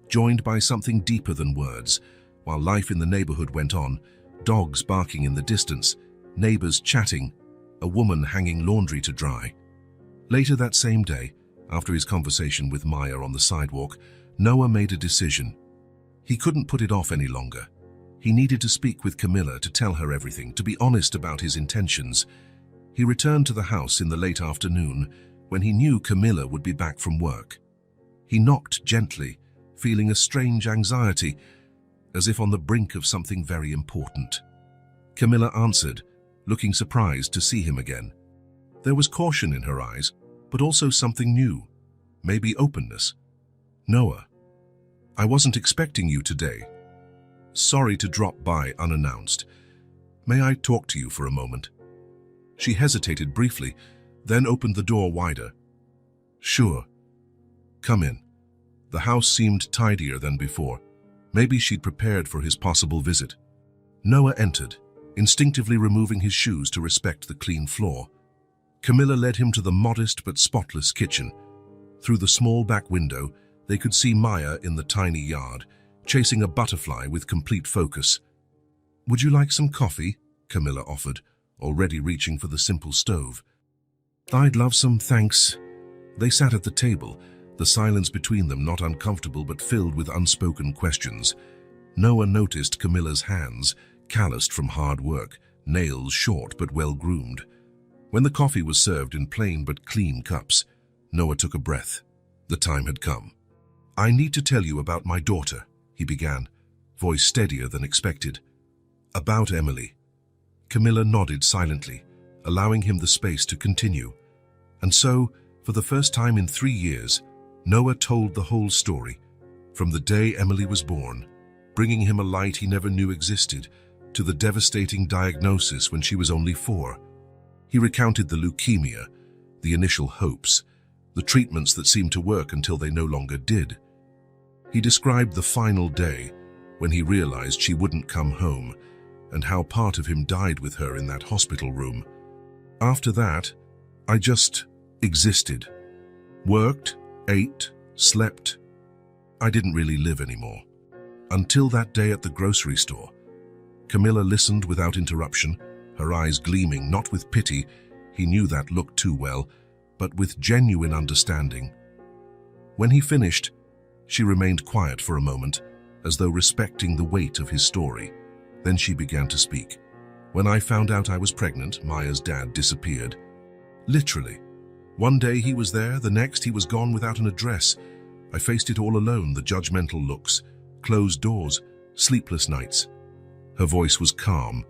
joined by something deeper than words, while life in the neighborhood went on, dogs barking in the distance, neighbors chatting, a woman hanging laundry to dry. Later that same day, after his conversation with Maya on the sidewalk, Noah made a decision. He couldn't put it off any longer. He needed to speak with Camilla to tell her everything, to be honest about his intentions. He returned to the house in the late afternoon, when he knew Camilla would be back from work. He knocked gently, feeling a strange anxiety, as if on the brink of something very important. Camilla answered, looking surprised to see him again. There was caution in her eyes, but also something new, maybe openness. "Noah, I wasn't expecting you today. Sorry to drop by unannounced. May I talk to you for a moment?" She hesitated briefly, then opened the door wider. "Sure. Come in." The house seemed tidier than before. Maybe she'd prepared for his possible visit. Noah entered, instinctively removing his shoes to respect the clean floor. Camilla led him to the modest but spotless kitchen. Through the small back window, they could see Maya in the tiny yard, chasing a butterfly with complete focus. "Would you like some coffee?" Camilla offered, already reaching for the simple stove. "I'd love some, thanks." They sat at the table, the silence between them not uncomfortable but filled with unspoken questions. Noah noticed Camilla's hands, calloused from hard work, nails short but well-groomed. When the coffee was served in plain but clean cups, Noah took a breath. The time had come. "I need to tell you about my daughter," he began, voice steadier than expected. "About Emily." Camilla nodded silently, allowing him the space to continue. And so, for the first time in 3 years, Noah told the whole story, from the day Emily was born, bringing him a light he never knew existed, to the devastating diagnosis when she was only 4. He recounted the leukemia, the initial hopes, the treatments that seemed to work until they no longer did. He described the final day, when he realized she wouldn't come home, and how part of him died with her in that hospital room. "After that, I just existed. Worked, ate, slept. I didn't really live anymore. Until that day at the grocery store." Camilla listened without interruption, her eyes gleaming, not with pity, he knew that look too well, but with genuine understanding. When he finished, she remained quiet for a moment, as though respecting the weight of his story. Then she began to speak. "When I found out I was pregnant, Maya's dad disappeared. Literally. One day he was there, the next he was gone without an address. I faced it all alone, the judgmental looks, closed doors, sleepless nights." Her voice was calm,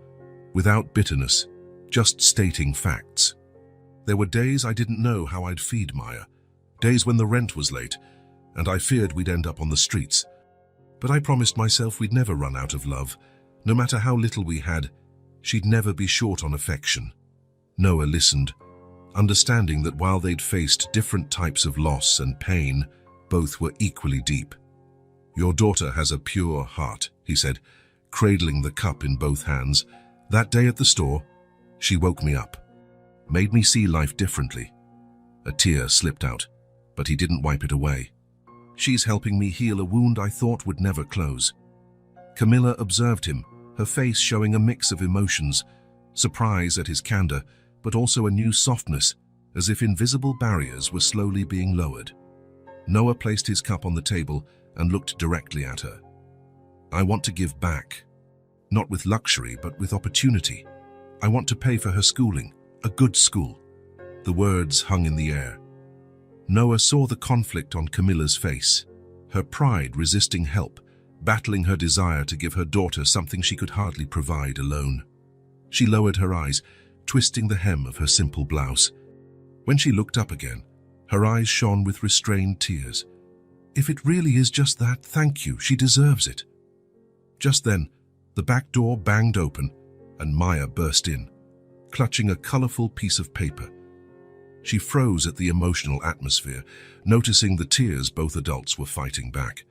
without bitterness, just stating facts. "There were days I didn't know how I'd feed Maya, days when the rent was late, and I feared we'd end up on the streets. But I promised myself we'd never run out of love. No matter how little we had, she'd never be short on affection." Noah listened, understanding that while they'd faced different types of loss and pain, both were equally deep. "Your daughter has a pure heart," he said, cradling the cup in both hands. "That day at the store, she woke me up, made me see life differently." A tear slipped out, but he didn't wipe it away. "She's helping me heal a wound I thought would never close." Camilla observed him, her face showing a mix of emotions, surprise at his candor, but also a new softness, as if invisible barriers were slowly being lowered. Noah placed his cup on the table and looked directly at her. "I want to give back. Not with luxury, but with opportunity. I want to pay for her schooling, a good school." The words hung in the air. Noah saw the conflict on Camilla's face, her pride resisting help, battling her desire to give her daughter something she could hardly provide alone. She lowered her eyes, twisting the hem of her simple blouse. When she looked up again, her eyes shone with restrained tears. "If it really is just that, thank you, she deserves it." Just then, the back door banged open, and Maya burst in. clutching a colorful piece of paper. She froze at the emotional atmosphere, noticing the tears both adults were fighting back.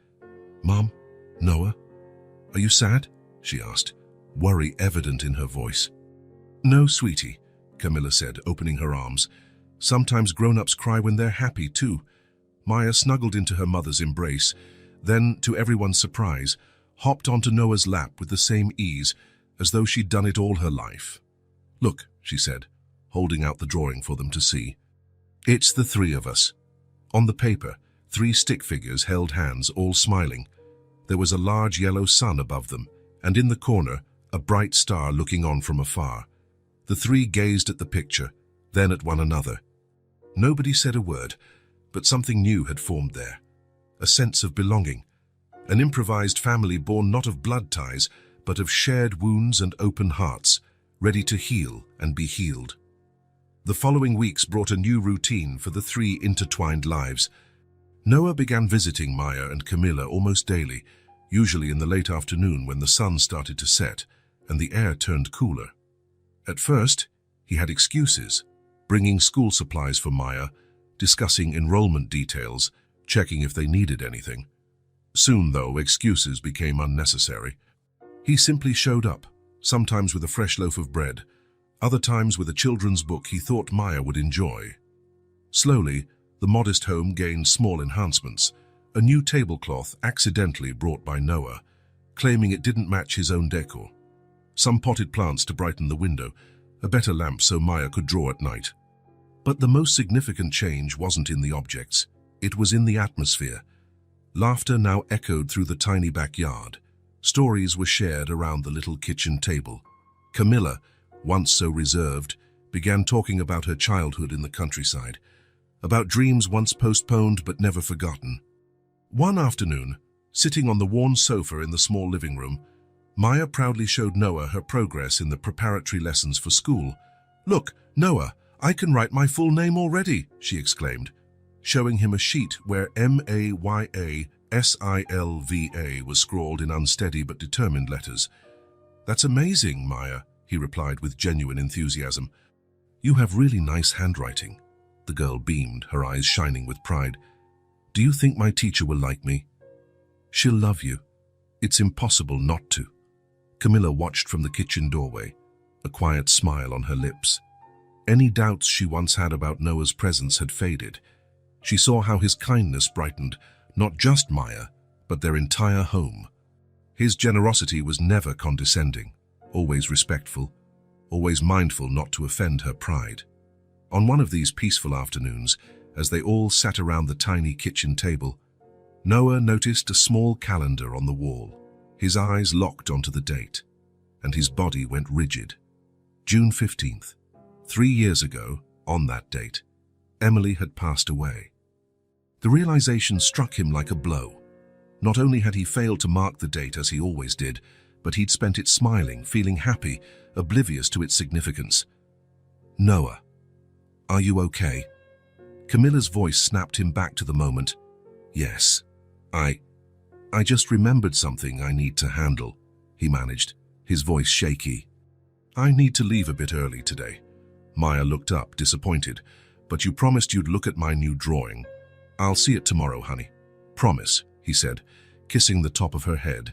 "Mom? Noah? Are you sad?" she asked, worry evident in her voice. "No, sweetie," Camilla said, opening her arms. "Sometimes grown-ups cry when they're happy, too." Maya snuggled into her mother's embrace, then, to everyone's surprise, hopped onto Noah's lap with the same ease, as though she'd done it all her life. "Look," she said, holding out the drawing for them to see. "It's the three of us." On the paper, 3 stick figures held hands, all smiling. There was a large yellow sun above them, and in the corner, a bright star looking on from afar. The 3 gazed at the picture, then at one another. Nobody said a word, but something new had formed there. A sense of belonging. An improvised family born not of blood ties, but of shared wounds and open hearts, ready to heal and be healed. The following weeks brought a new routine for the 3 intertwined lives. Noah began visiting Maya and Camilla almost daily, usually in the late afternoon when the sun started to set and the air turned cooler. At first, he had excuses, bringing school supplies for Maya, discussing enrollment details, checking if they needed anything. Soon, though, excuses became unnecessary. He simply showed up, sometimes with a fresh loaf of bread, other times with a children's book he thought Maya would enjoy. Slowly, the modest home gained small enhancements, a new tablecloth accidentally brought by Noah, claiming it didn't match his own decor. Some potted plants to brighten the window, a better lamp so Maya could draw at night. But the most significant change wasn't in the objects, it was in the atmosphere. Laughter now echoed through the tiny backyard. Stories were shared around the little kitchen table. Camilla, once so reserved, began talking about her childhood in the countryside, about dreams once postponed but never forgotten. One afternoon, sitting on the worn sofa in the small living room, Maya proudly showed Noah her progress in the preparatory lessons for school. "Look, Noah, I can write my full name already," she exclaimed, showing him a sheet where Mayassilva was scrawled in unsteady but determined letters. "That's amazing, Maya," he replied with genuine enthusiasm. "You have really nice handwriting." The girl beamed, her eyes shining with pride. "Do you think my teacher will like me?" "She'll love you. It's impossible not to." Camilla watched from the kitchen doorway, a quiet smile on her lips. Any doubts she once had about Noah's presence had faded. She saw how his kindness brightened not just Maya, but their entire home. His generosity was never condescending, always respectful, always mindful not to offend her pride. On one of these peaceful afternoons, as they all sat around the tiny kitchen table, Noah noticed a small calendar on the wall. His eyes locked onto the date, and his body went rigid. June 15th. 3 years ago, on that date, Emily had passed away. The realization struck him like a blow. Not only had he failed to mark the date as he always did, but he'd spent it smiling, feeling happy, oblivious to its significance. "Noah, are you okay?" Camilla's voice snapped him back to the moment. "Yes, I just remembered something I need to handle," he managed, his voice shaky. "I need to leave a bit early today." Maya looked up, disappointed. "But you promised you'd look at my new drawing." "I'll see it tomorrow, honey." "Promise," he said, kissing the top of her head,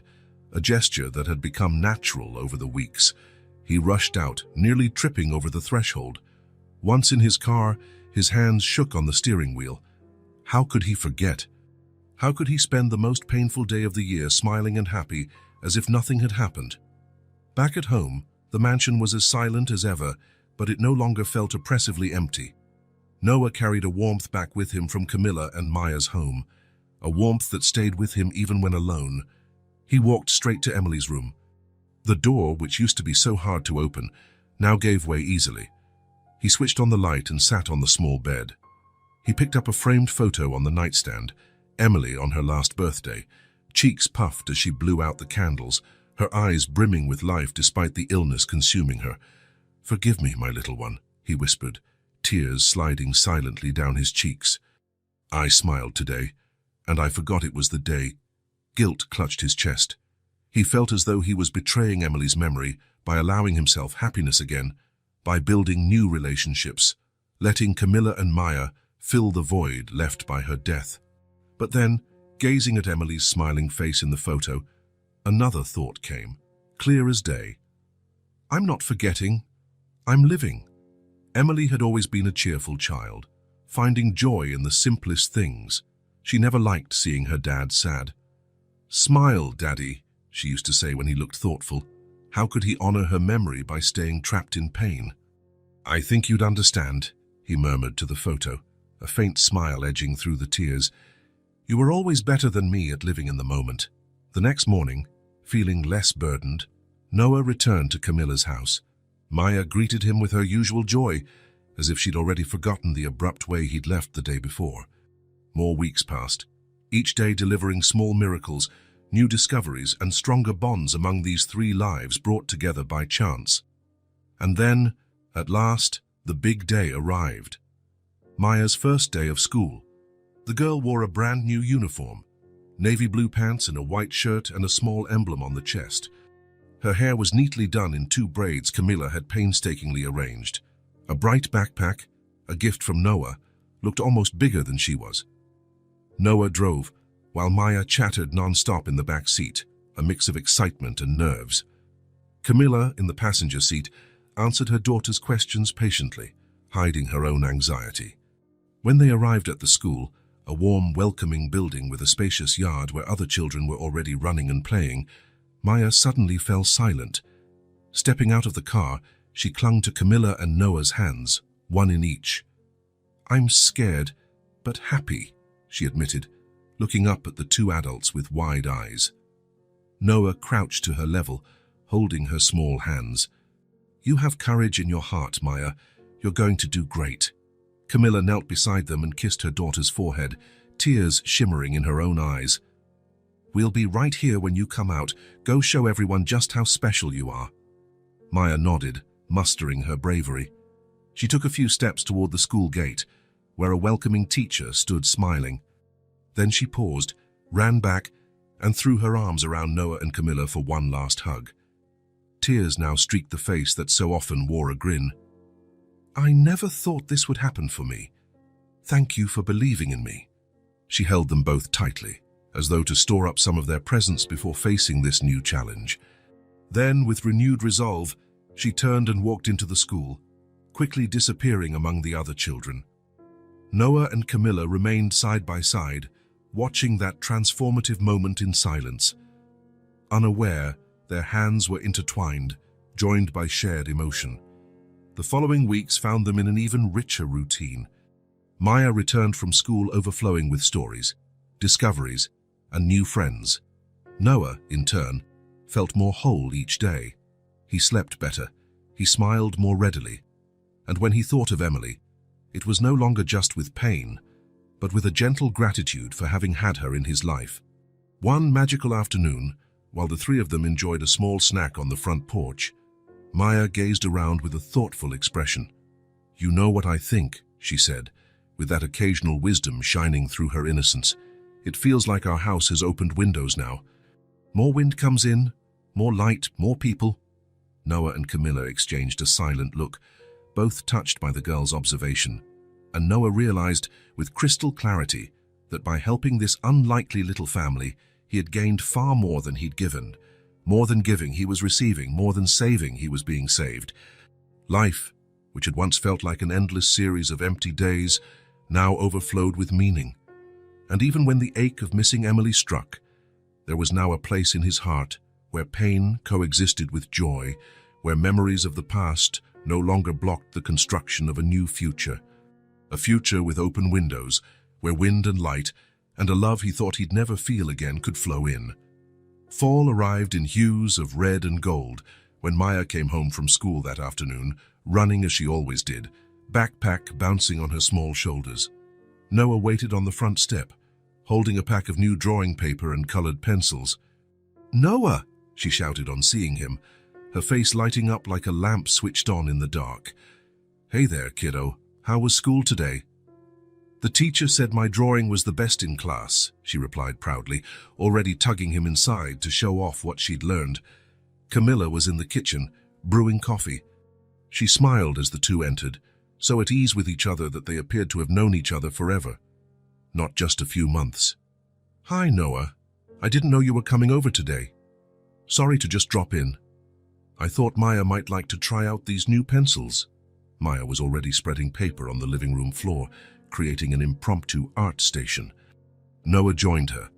a gesture that had become natural over the weeks. He rushed out, nearly tripping over the threshold. Once in his car, his hands shook on the steering wheel. How could he forget? How could he spend the most painful day of the year smiling and happy, as if nothing had happened? Back at home, the mansion was as silent as ever, but it no longer felt oppressively empty. Noah carried a warmth back with him from Camilla and Maya's home, a warmth that stayed with him even when alone. He walked straight to Emily's room. The door, which used to be so hard to open, now gave way easily. He switched on the light and sat on the small bed. He picked up a framed photo on the nightstand, Emily on her last birthday, cheeks puffed as she blew out the candles, her eyes brimming with life despite the illness consuming her. "Forgive me, my little one," he whispered, tears sliding silently down his cheeks. "I smiled today, and I forgot it was the day." Guilt clutched his chest. He felt as though he was betraying Emily's memory by allowing himself happiness again, by building new relationships, letting Camilla and Maya fill the void left by her death. But then, gazing at Emily's smiling face in the photo, another thought came, clear as day. I'm not forgetting, I'm living. Emily had always been a cheerful child, finding joy in the simplest things. She never liked seeing her dad sad. "Smile, Daddy," she used to say when he looked thoughtful. How could he honor her memory by staying trapped in pain? "I think you'd understand," he murmured to the photo, a faint smile edging through the tears. "You were always better than me at living in the moment." The next morning, feeling less burdened, Noah returned to Camilla's house. Maya greeted him with her usual joy, as if she'd already forgotten the abrupt way he'd left the day before. More weeks passed, each day delivering small miracles, new discoveries, and stronger bonds among these three lives brought together by chance. And then, at last, the big day arrived. Maya's first day of school. The girl wore a brand new uniform, navy blue pants and a white shirt and a small emblem on the chest. Her hair was neatly done in 2 braids Camilla had painstakingly arranged. A bright backpack, a gift from Noah, looked almost bigger than she was. Noah drove, while Maya chattered non-stop in the back seat, a mix of excitement and nerves. Camilla, in the passenger seat, answered her daughter's questions patiently, hiding her own anxiety. When they arrived at the school, a warm, welcoming building with a spacious yard where other children were already running and playing, Maya suddenly fell silent. Stepping out of the car, she clung to Camilla and Noah's hands, one in each. "I'm scared, but happy," she admitted, looking up at the 2 adults with wide eyes. Noah crouched to her level, holding her small hands. "You have courage in your heart, Maya. You're going to do great." Camilla knelt beside them and kissed her daughter's forehead, tears shimmering in her own eyes. "We'll be right here when you come out. Go show everyone just how special you are." Maya nodded, mustering her bravery. She took a few steps toward the school gate, where a welcoming teacher stood smiling. Then she paused, ran back, and threw her arms around Noah and Camilla for one last hug. Tears now streaked the face that so often wore a grin. "I never thought this would happen for me. Thank you for believing in me." She held them both tightly, as though to store up some of their presence before facing this new challenge. Then, with renewed resolve, she turned and walked into the school, quickly disappearing among the other children. Noah and Camilla remained side by side, watching that transformative moment in silence. Unaware, their hands were intertwined, joined by shared emotion. The following weeks found them in an even richer routine. Maya returned from school overflowing with stories, discoveries, and new friends. Noah, in turn, felt more whole each day. He slept better, he smiled more readily, and when he thought of Emily, it was no longer just with pain, but with a gentle gratitude for having had her in his life. One magical afternoon, while the 3 of them enjoyed a small snack on the front porch, Maya gazed around with a thoughtful expression. "You know what I think," she said, with that occasional wisdom shining through her innocence. "It feels like our house has opened windows now. More wind comes in, more light, more people." Noah and Camilla exchanged a silent look, both touched by the girl's observation, and Noah realized with crystal clarity that by helping this unlikely little family, he had gained far more than he'd given. More than giving, he was receiving. More than saving, he was being saved. Life, which had once felt like an endless series of empty days, now overflowed with meaning. And even when the ache of missing Emily struck, there was now a place in his heart where pain coexisted with joy, where memories of the past no longer blocked the construction of a new future. A future with open windows, where wind and light, and a love he thought he'd never feel again could flow in. Fall arrived in hues of red and gold when Maya came home from school that afternoon, running as she always did, backpack bouncing on her small shoulders. Noah waited on the front step, holding a pack of new drawing paper and colored pencils. "Noah!" she shouted on seeing him, her face lighting up like a lamp switched on in the dark. "Hey there, kiddo. How was school today?" "The teacher said my drawing was the best in class," she replied proudly, already tugging him inside to show off what she'd learned. Camilla was in the kitchen, brewing coffee. She smiled as the two entered, so at ease with each other that they appeared to have known each other forever, not just a few months. "Hi, Noah. I didn't know you were coming over today. Sorry to just drop in. I thought Maya might like to try out these new pencils." Maya was already spreading paper on the living room floor, creating an impromptu art station. Noah joined her,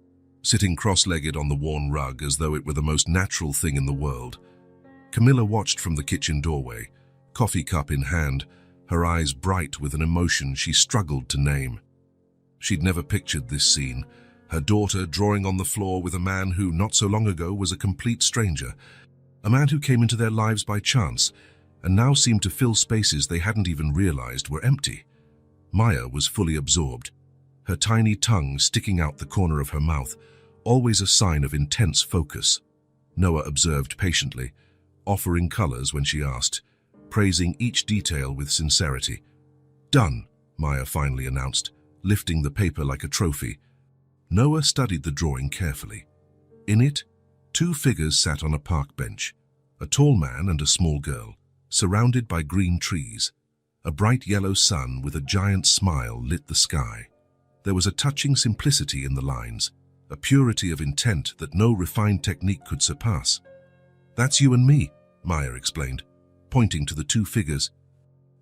sitting cross-legged on the worn rug as though it were the most natural thing in the world. Camilla watched from the kitchen doorway, coffee cup in hand, her eyes bright with an emotion she struggled to name. She'd never pictured this scene, her daughter drawing on the floor with a man who, not so long ago, was a complete stranger, a man who came into their lives by chance and now seemed to fill spaces they hadn't even realized were empty. Maya was fully absorbed, her tiny tongue sticking out the corner of her mouth, always a sign of intense focus. Noah observed patiently, offering colors when she asked, praising each detail with sincerity. "Done," Maya finally announced, lifting the paper like a trophy. Noah studied the drawing carefully. In it, two figures sat on a park bench, a tall man and a small girl, surrounded by green trees. A bright yellow sun with a giant smile lit the sky. There was a touching simplicity in the lines, a purity of intent that no refined technique could surpass. "That's you and me," Maya explained, pointing to the two figures.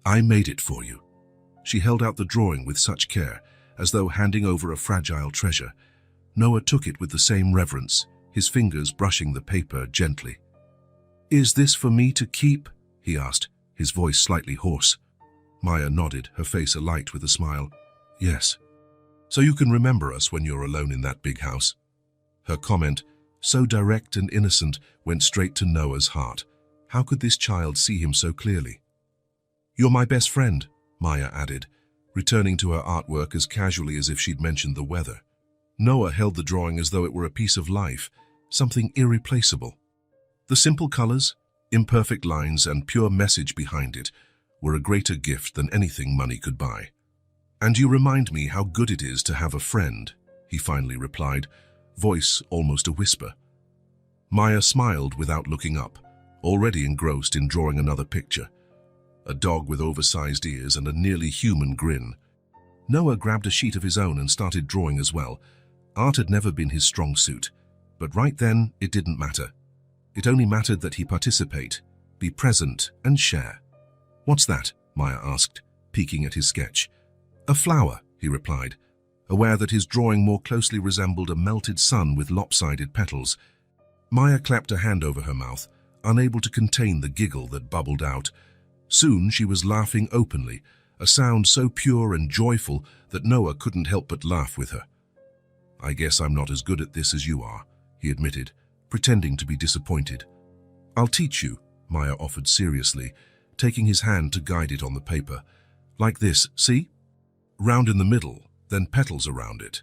"I made it for you." She held out the drawing with such care, as though handing over a fragile treasure. Noah took it with the same reverence, his fingers brushing the paper gently. "Is this for me to keep?" he asked, his voice slightly hoarse. Maya nodded, her face alight with a smile. "Yes. So you can remember us when you're alone in that big house." Her comment, so direct and innocent, went straight to Noah's heart. How could this child see him so clearly? "You're my best friend," Maya added, returning to her artwork as casually as if she'd mentioned the weather. Noah held the drawing as though it were a piece of life, something irreplaceable. The simple colors, imperfect lines, and pure message behind it were a greater gift than anything money could buy. "And you remind me how good it is to have a friend," he finally replied, voice almost a whisper. Maya smiled without looking up, already engrossed in drawing another picture. A dog with oversized ears and a nearly human grin. Noah grabbed a sheet of his own and started drawing as well. Art had never been his strong suit, but right then it didn't matter. It only mattered that he participate, be present, and share. "What's that?" Maya asked, peeking at his sketch. "A flower," he replied, aware that his drawing more closely resembled a melted sun with lopsided petals. Maya clapped a hand over her mouth, unable to contain the giggle that bubbled out. Soon she was laughing openly, a sound so pure and joyful that Noah couldn't help but laugh with her. "I guess I'm not as good at this as you are," he admitted, pretending to be disappointed. "I'll teach you," Maya offered seriously, taking his hand to guide it on the paper. "Like this, see? Round in the middle, then petals around it."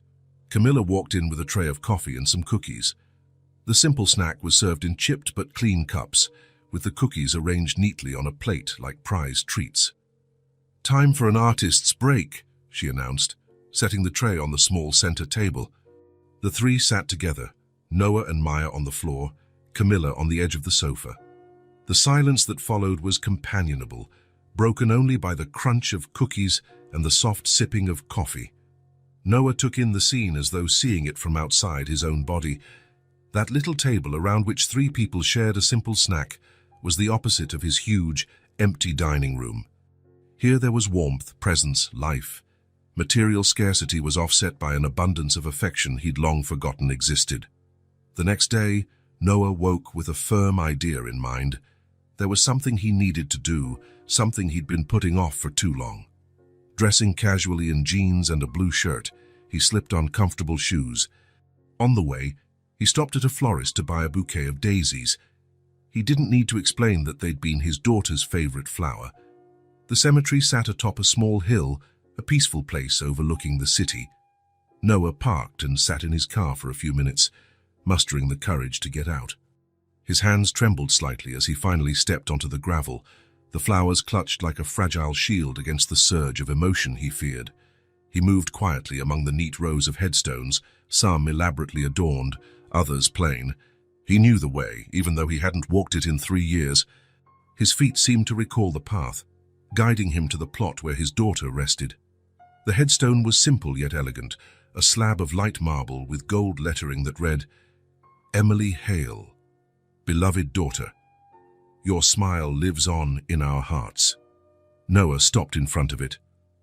Camilla walked in with a tray of coffee and some cookies. The simple snack was served in chipped but clean cups, with the cookies arranged neatly on a plate like prized treats. "Time for an artist's break," she announced, setting the tray on the small center table. The three sat together, Noah and Maya on the floor, Camilla on the edge of the sofa. The silence that followed was companionable, broken only by the crunch of cookies and the soft sipping of coffee. Noah took in the scene as though seeing it from outside his own body. That little table around which three people shared a simple snack was the opposite of his huge, empty dining room. Here there was warmth, presence, life. Material scarcity was offset by an abundance of affection he'd long forgotten existed. The next day, Noah woke with a firm idea in mind. There was something he needed to do, something he'd been putting off for too long. Dressing casually in jeans and a blue shirt, he slipped on comfortable shoes. On the way, he stopped at a florist to buy a bouquet of daisies. He didn't need to explain that they'd been his daughter's favorite flower. The cemetery sat atop a small hill, a peaceful place overlooking the city. Noah parked and sat in his car for a few minutes, mustering the courage to get out. His hands trembled slightly as he finally stepped onto the gravel, the flowers clutched like a fragile shield against the surge of emotion he feared. He moved quietly among the neat rows of headstones, some elaborately adorned, others plain. He knew the way, even though he hadn't walked it in 3 years. His feet seemed to recall the path, guiding him to the plot where his daughter rested. The headstone was simple yet elegant, a slab of light marble with gold lettering that read, "Emily Hale, beloved daughter, your smile lives on in our hearts." Noah stopped in front of it,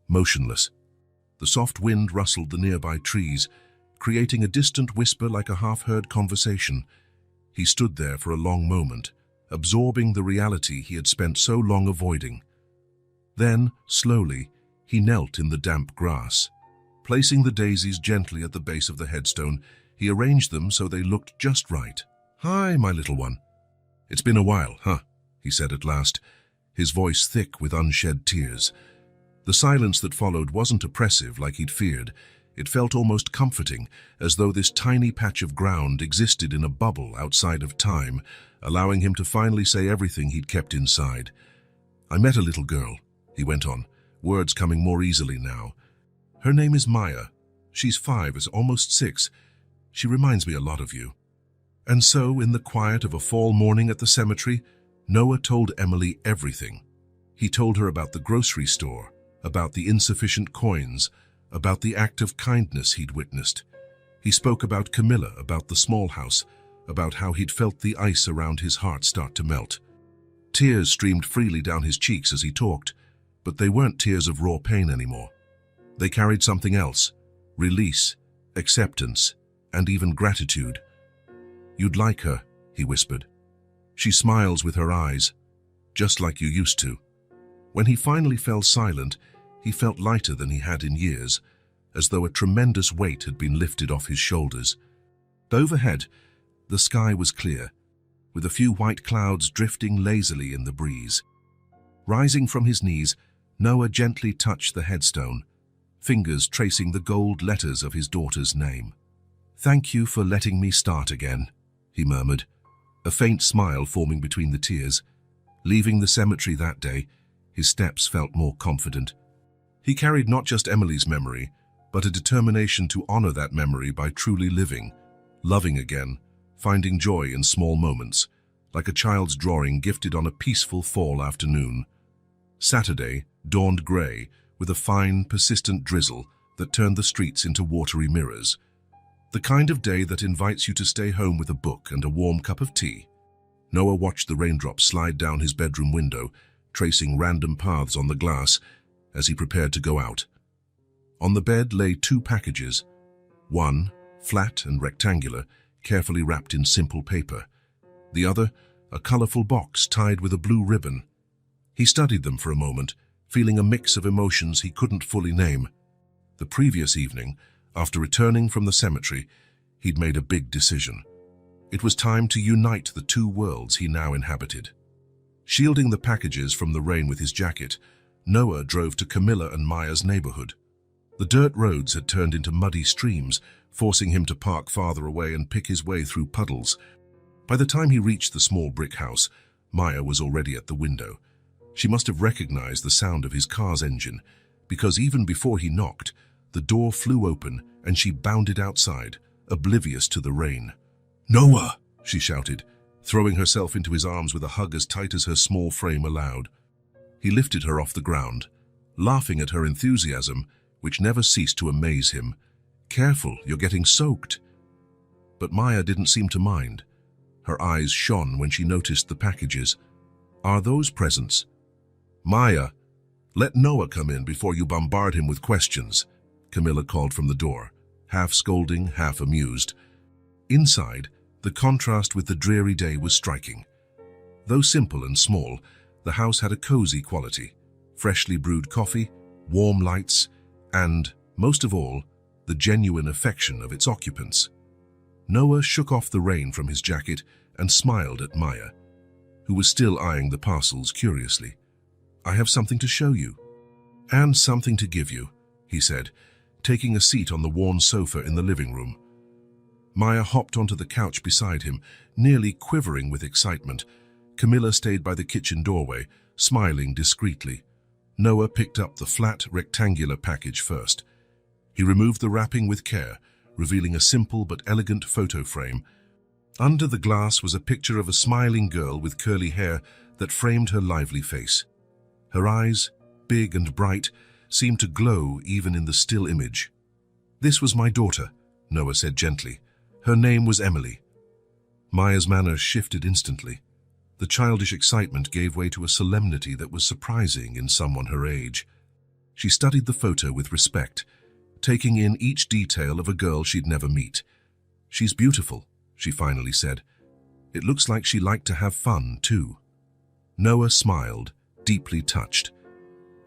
motionless. The soft wind rustled the nearby trees, creating a distant whisper like a half-heard conversation. He stood there for a long moment, absorbing the reality he had spent so long avoiding. Then, slowly, he knelt in the damp grass. Placing the daisies gently at the base of the headstone, he arranged them so they looked just right. "Hi, my little one. It's been a while, huh?" he said at last, his voice thick with unshed tears. The silence that followed wasn't oppressive like he'd feared. It felt almost comforting, as though this tiny patch of ground existed in a bubble outside of time, allowing him to finally say everything he'd kept inside. "I met a little girl," he went on, words coming more easily now. "Her name is Maya. She's 5, is almost 6. She reminds me a lot of you." And so, in the quiet of a fall morning at the cemetery, Noah told Emily everything. He told her about the grocery store, about the insufficient coins, about the act of kindness he'd witnessed. He spoke about Camilla, about the small house, about how he'd felt the ice around his heart start to melt. Tears streamed freely down his cheeks as he talked, but they weren't tears of raw pain anymore. They carried something else: release, acceptance, and even gratitude. "You'd like her," he whispered. "She smiles with her eyes, just like you used to." When he finally fell silent, he felt lighter than he had in years, as though a tremendous weight had been lifted off his shoulders. Overhead, the sky was clear, with a few white clouds drifting lazily in the breeze. Rising from his knees, Noah gently touched the headstone, fingers tracing the gold letters of his daughter's name. "Thank you for letting me start again," he murmured, a faint smile forming between the tears. Leaving the cemetery that day, his steps felt more confident. He carried not just Emily's memory, but a determination to honor that memory by truly living, loving again, finding joy in small moments, like a child's drawing gifted on a peaceful fall afternoon. Saturday dawned gray, with a fine, persistent drizzle that turned the streets into watery mirrors. The kind of day that invites you to stay home with a book and a warm cup of tea. Noah watched the raindrops slide down his bedroom window, tracing random paths on the glass as he prepared to go out. On the bed lay 2 packages. One, flat and rectangular, carefully wrapped in simple paper. The other, a colorful box tied with a blue ribbon. He studied them for a moment, feeling a mix of emotions he couldn't fully name. The previous evening, after returning from the cemetery, he'd made a big decision. It was time to unite the 2 worlds he now inhabited. Shielding the packages from the rain with his jacket, Noah drove to Camilla and Maya's neighborhood. The dirt roads had turned into muddy streams, forcing him to park farther away and pick his way through puddles. By the time he reached the small brick house, Maya was already at the window. She must have recognized the sound of his car's engine, because even before he knocked, the door flew open and she bounded outside, oblivious to the rain. "Noah!" she shouted, throwing herself into his arms with a hug as tight as her small frame allowed. He lifted her off the ground, laughing at her enthusiasm, which never ceased to amaze him. "Careful, you're getting soaked." But Maya didn't seem to mind. Her eyes shone when she noticed the packages. "Are those presents?" "Maya, let Noah come in before you bombard him with questions," Camilla called from the door, half scolding, half amused. Inside, the contrast with the dreary day was striking. Though simple and small, the house had a cozy quality: freshly brewed coffee, warm lights, and, most of all, the genuine affection of its occupants. Noah shook off the rain from his jacket and smiled at Maya, who was still eyeing the parcels curiously. "I have something to show you." "And something to give you," he said, taking a seat on the worn sofa in the living room. Maya hopped onto the couch beside him, nearly quivering with excitement. Camilla stayed by the kitchen doorway, smiling discreetly. Noah picked up the flat, rectangular package first. He removed the wrapping with care, revealing a simple but elegant photo frame. Under the glass was a picture of a smiling girl with curly hair that framed her lively face. Her eyes, big and bright, seemed to glow even in the still image. "This was my daughter," Noah said gently. "Her name was Emily." Maya's manner shifted instantly. The childish excitement gave way to a solemnity that was surprising in someone her age. She studied the photo with respect, taking in each detail of a girl she'd never meet. "She's beautiful," she finally said. "It looks like she liked to have fun, too." Noah smiled, deeply touched.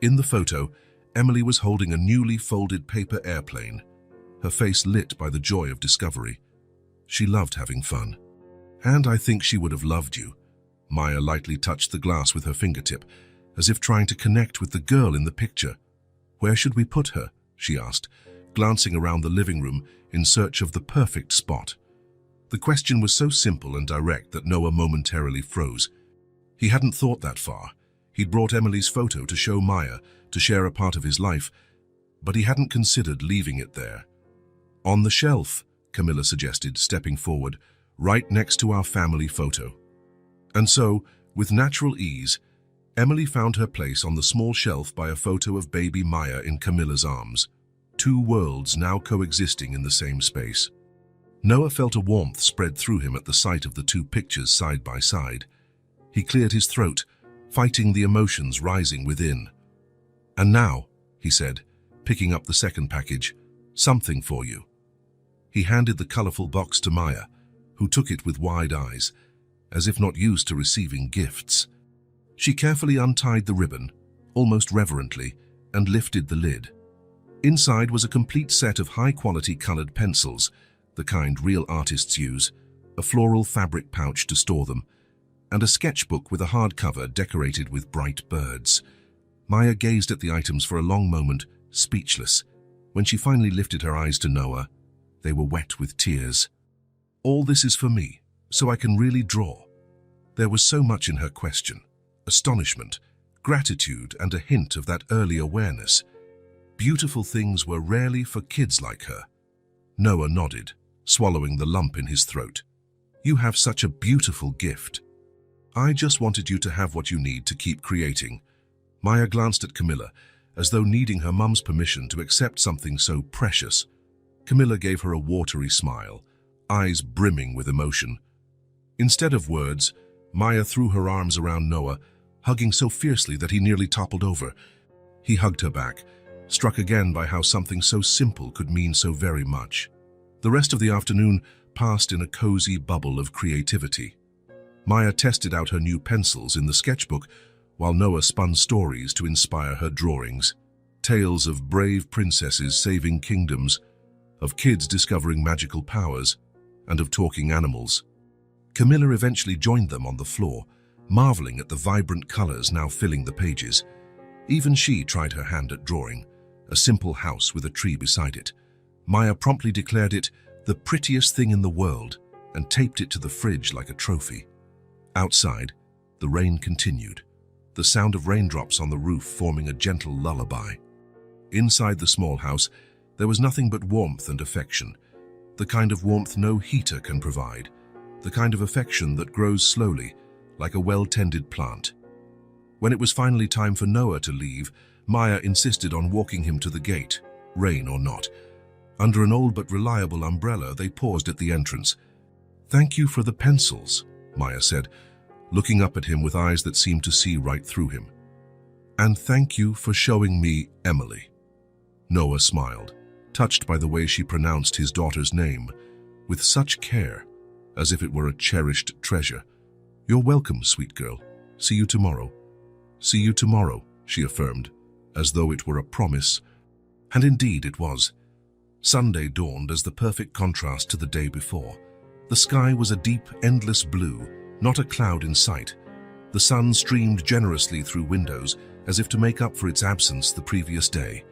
In the photo, Emily was holding a newly folded paper airplane, her face lit by the joy of discovery. "She loved having fun. And I think she would have loved you." Maya lightly touched the glass with her fingertip, as if trying to connect with the girl in the picture. "Where should we put her?" she asked, glancing around the living room in search of the perfect spot. The question was so simple and direct that Noah momentarily froze. He hadn't thought that far. He'd brought Emily's photo to show Maya, to share a part of his life, but he hadn't considered leaving it there. "On the shelf," Camilla suggested, stepping forward, "right next to our family photo." And so, with natural ease, Emily found her place on the small shelf by a photo of baby Maya in Camilla's arms, two worlds now coexisting in the same space. Noah felt a warmth spread through him at the sight of the two pictures side by side. He cleared his throat, fighting the emotions rising within. "And now," he said, picking up the second package, "something for you." He handed the colorful box to Maya, who took it with wide eyes, as if not used to receiving gifts. She carefully untied the ribbon, almost reverently, and lifted the lid. Inside was a complete set of high-quality colored pencils, the kind real artists use, a floral fabric pouch to store them, and a sketchbook with a hardcover decorated with bright birds. Maya gazed at the items for a long moment, speechless. When she finally lifted her eyes to Noah, they were wet with tears. "All this is for me, so I can really draw." There was so much in her question: astonishment, gratitude, and a hint of that early awareness. Beautiful things were rarely for kids like her. Noah nodded, swallowing the lump in his throat. "You have such a beautiful gift. I just wanted you to have what you need to keep creating." Maya glanced at Camilla, as though needing her mum's permission to accept something so precious. Camilla gave her a watery smile, eyes brimming with emotion. Instead of words, Maya threw her arms around Noah, hugging so fiercely that he nearly toppled over. He hugged her back, struck again by how something so simple could mean so very much. The rest of the afternoon passed in a cozy bubble of creativity. Maya tested out her new pencils in the sketchbook, while Noah spun stories to inspire her drawings. Tales of brave princesses saving kingdoms, of kids discovering magical powers, and of talking animals. Camilla eventually joined them on the floor, marveling at the vibrant colors now filling the pages. Even she tried her hand at drawing, a simple house with a tree beside it. Maya promptly declared it the prettiest thing in the world and taped it to the fridge like a trophy. Outside, the rain continued, the sound of raindrops on the roof forming a gentle lullaby. Inside the small house, there was nothing but warmth and affection, the kind of warmth no heater can provide, the kind of affection that grows slowly, like a well-tended plant. When it was finally time for Noah to leave, Maya insisted on walking him to the gate, rain or not. Under an old but reliable umbrella, they paused at the entrance. "Thank you for the pencils," Maya said, looking up at him with eyes that seemed to see right through him. "And thank you for showing me Emily." Noah smiled, touched by the way she pronounced his daughter's name, with such care, as if it were a cherished treasure. "You're welcome, sweet girl. See you tomorrow." "See you tomorrow," she affirmed, as though it were a promise. And indeed it was. Sunday dawned as the perfect contrast to the day before. The sky was a deep, endless blue, not a cloud in sight. The sun streamed generously through windows, as if to make up for its absence the previous day.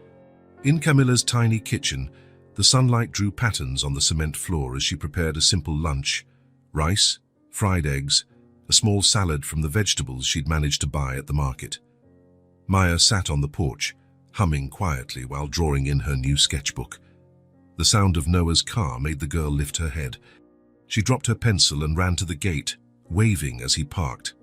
In Camilla's tiny kitchen, the sunlight drew patterns on the cement floor as she prepared a simple lunch: rice, fried eggs, a small salad from the vegetables she'd managed to buy at the market. Maya sat on the porch, humming quietly while drawing in her new sketchbook. The sound of Noah's car made the girl lift her head. She dropped her pencil and ran to the gate, waving as he parked.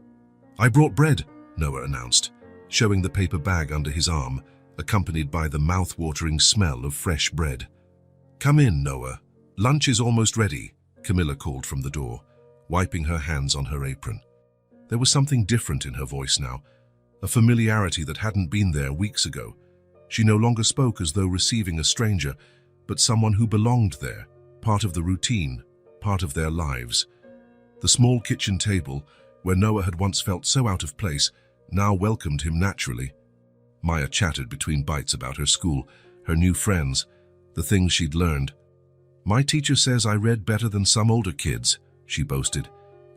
"I brought bread," Noah announced, showing the paper bag under his arm, accompanied by the mouth-watering smell of fresh bread. "Come in, Noah. Lunch is almost ready," Camilla called from the door, wiping her hands on her apron. There was something different in her voice now, a familiarity that hadn't been there weeks ago. She no longer spoke as though receiving a stranger, but someone who belonged there, part of the routine, part of their lives. The small kitchen table, where Noah had once felt so out of place, now welcomed him naturally. Maya chattered between bites about her school, her new friends, the things she'd learned. "My teacher says I read better than some older kids," she boasted,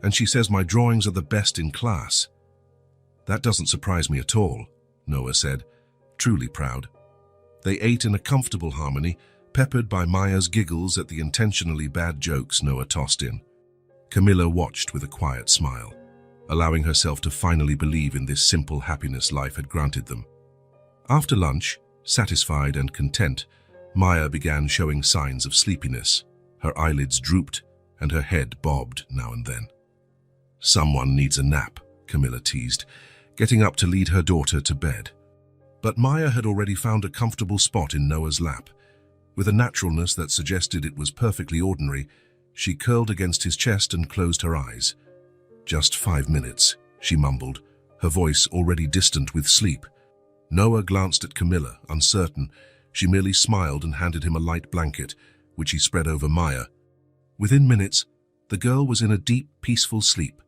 "and she says my drawings are the best in class." "That doesn't surprise me at all," Noah said, truly proud. They ate in a comfortable harmony, peppered by Maya's giggles at the intentionally bad jokes Noah tossed in. Camilla watched with a quiet smile, allowing herself to finally believe in this simple happiness life had granted them. After lunch, satisfied and content, Maya began showing signs of sleepiness. Her eyelids drooped and her head bobbed now and then. "Someone needs a nap," Camilla teased, getting up to lead her daughter to bed. But Maya had already found a comfortable spot in Noah's lap. With a naturalness that suggested it was perfectly ordinary, she curled against his chest and closed her eyes. "Just 5 minutes," she mumbled, her voice already distant with sleep. Noah glanced at Camilla, uncertain. She merely smiled and handed him a light blanket, which he spread over Maya. Within minutes, the girl was in a deep, peaceful sleep.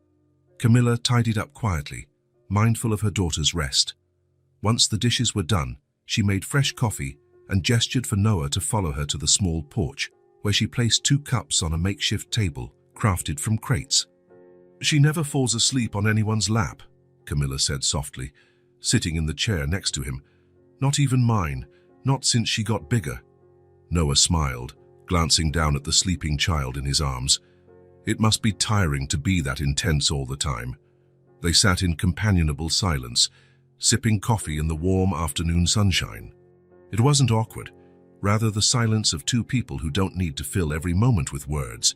Camilla tidied up quietly, mindful of her daughter's rest. Once the dishes were done, she made fresh coffee and gestured for Noah to follow her to the small porch, where she placed 2 cups on a makeshift table crafted from crates. "She never falls asleep on anyone's lap," Camilla said softly, sitting in the chair next to him. "Not even mine, not since she got bigger." Noah smiled, glancing down at the sleeping child in his arms. It must be tiring to be that intense all the time. They sat in companionable silence, sipping coffee in the warm afternoon sunshine. It wasn't awkward, rather the silence of 2 people who don't need to fill every moment with words.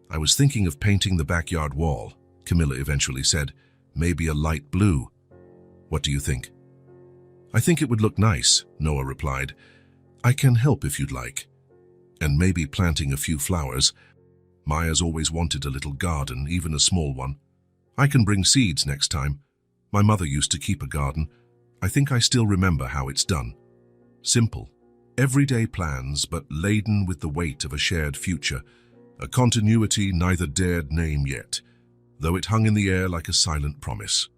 "I was thinking of painting the backyard wall," Camilla eventually said, "maybe a light blue. What do you think?" "I think it would look nice," Noah replied. "I can help if you'd like. And maybe planting a few flowers. Maya's always wanted a little garden, even a small one. I can bring seeds next time. My mother used to keep a garden. I think I still remember how it's done. Simple, everyday plans, but laden with the weight of a shared future, a continuity neither dared name yet, though it hung in the air like a silent promise."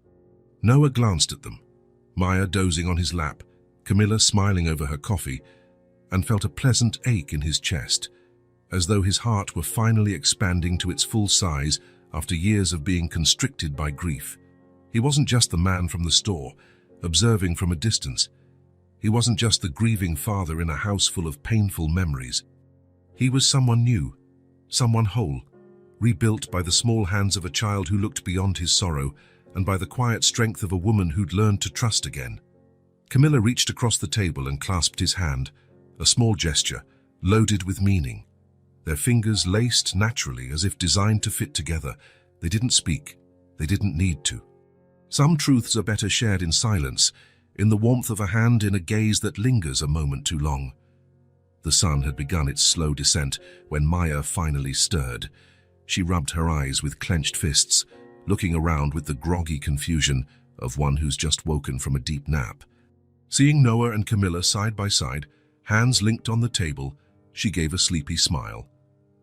Noah glanced at them, Maya dozing on his lap, Camilla smiling over her coffee, and felt a pleasant ache in his chest, as though his heart were finally expanding to its full size after years of being constricted by grief. He wasn't just the man from the store, observing from a distance. He wasn't just the grieving father in a house full of painful memories. He was someone new, someone whole, rebuilt by the small hands of a child who looked beyond his sorrow and by the quiet strength of a woman who'd learned to trust again. Camilla reached across the table and clasped his hand, a small gesture, loaded with meaning. Their fingers laced naturally as if designed to fit together. They didn't speak. They didn't need to. Some truths are better shared in silence, in the warmth of a hand, in a gaze that lingers a moment too long. The sun had begun its slow descent when Maya finally stirred. She rubbed her eyes with clenched fists, looking around with the groggy confusion of one who's just woken from a deep nap. Seeing Noah and Camilla side by side, hands linked on the table, she gave a sleepy smile.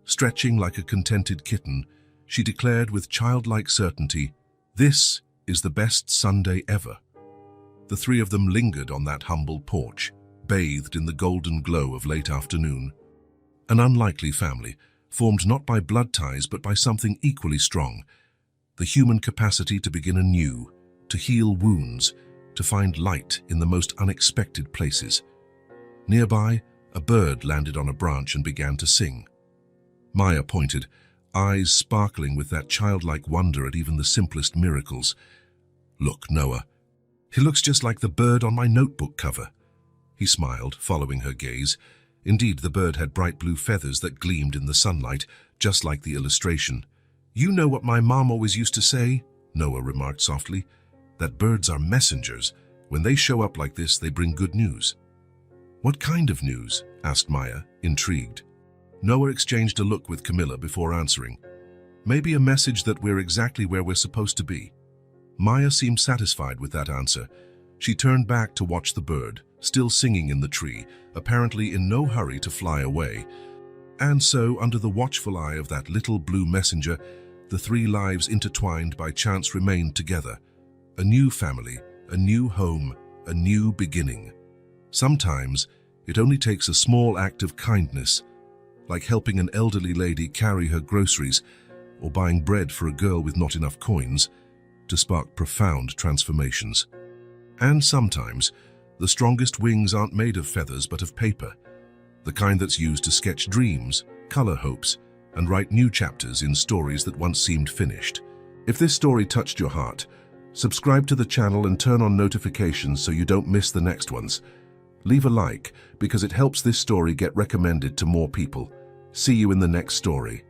Stretching like a contented kitten, she declared with childlike certainty, "This is the best Sunday ever." The 3 of them lingered on that humble porch, bathed in the golden glow of late afternoon. An unlikely family, formed not by blood ties but by something equally strong, the human capacity to begin anew, to heal wounds, to find light in the most unexpected places. Nearby, a bird landed on a branch and began to sing. Maya pointed, eyes sparkling with that childlike wonder at even the simplest miracles. "Look, Noah. He looks just like the bird on my notebook cover." He smiled, following her gaze. Indeed, the bird had bright blue feathers that gleamed in the sunlight, just like the illustration. "You know what my mom always used to say?" Noah remarked softly, "that birds are messengers. When they show up like this, they bring good news." "What kind of news?" asked Maya, intrigued. Noah exchanged a look with Camilla before answering. "Maybe a message that we're exactly where we're supposed to be." Maya seemed satisfied with that answer. She turned back to watch the bird, still singing in the tree, apparently in no hurry to fly away. And so, under the watchful eye of that little blue messenger, the three lives intertwined by chance remained together. A new family, a new home, a new beginning. Sometimes, it only takes a small act of kindness, like helping an elderly lady carry her groceries or buying bread for a girl with not enough coins, to spark profound transformations. And sometimes, the strongest wings aren't made of feathers but of paper, the kind that's used to sketch dreams, color hopes, and write new chapters in stories that once seemed finished. If this story touched your heart, subscribe to the channel and turn on notifications so you don't miss the next ones. Leave a like because it helps this story get recommended to more people. See you in the next story.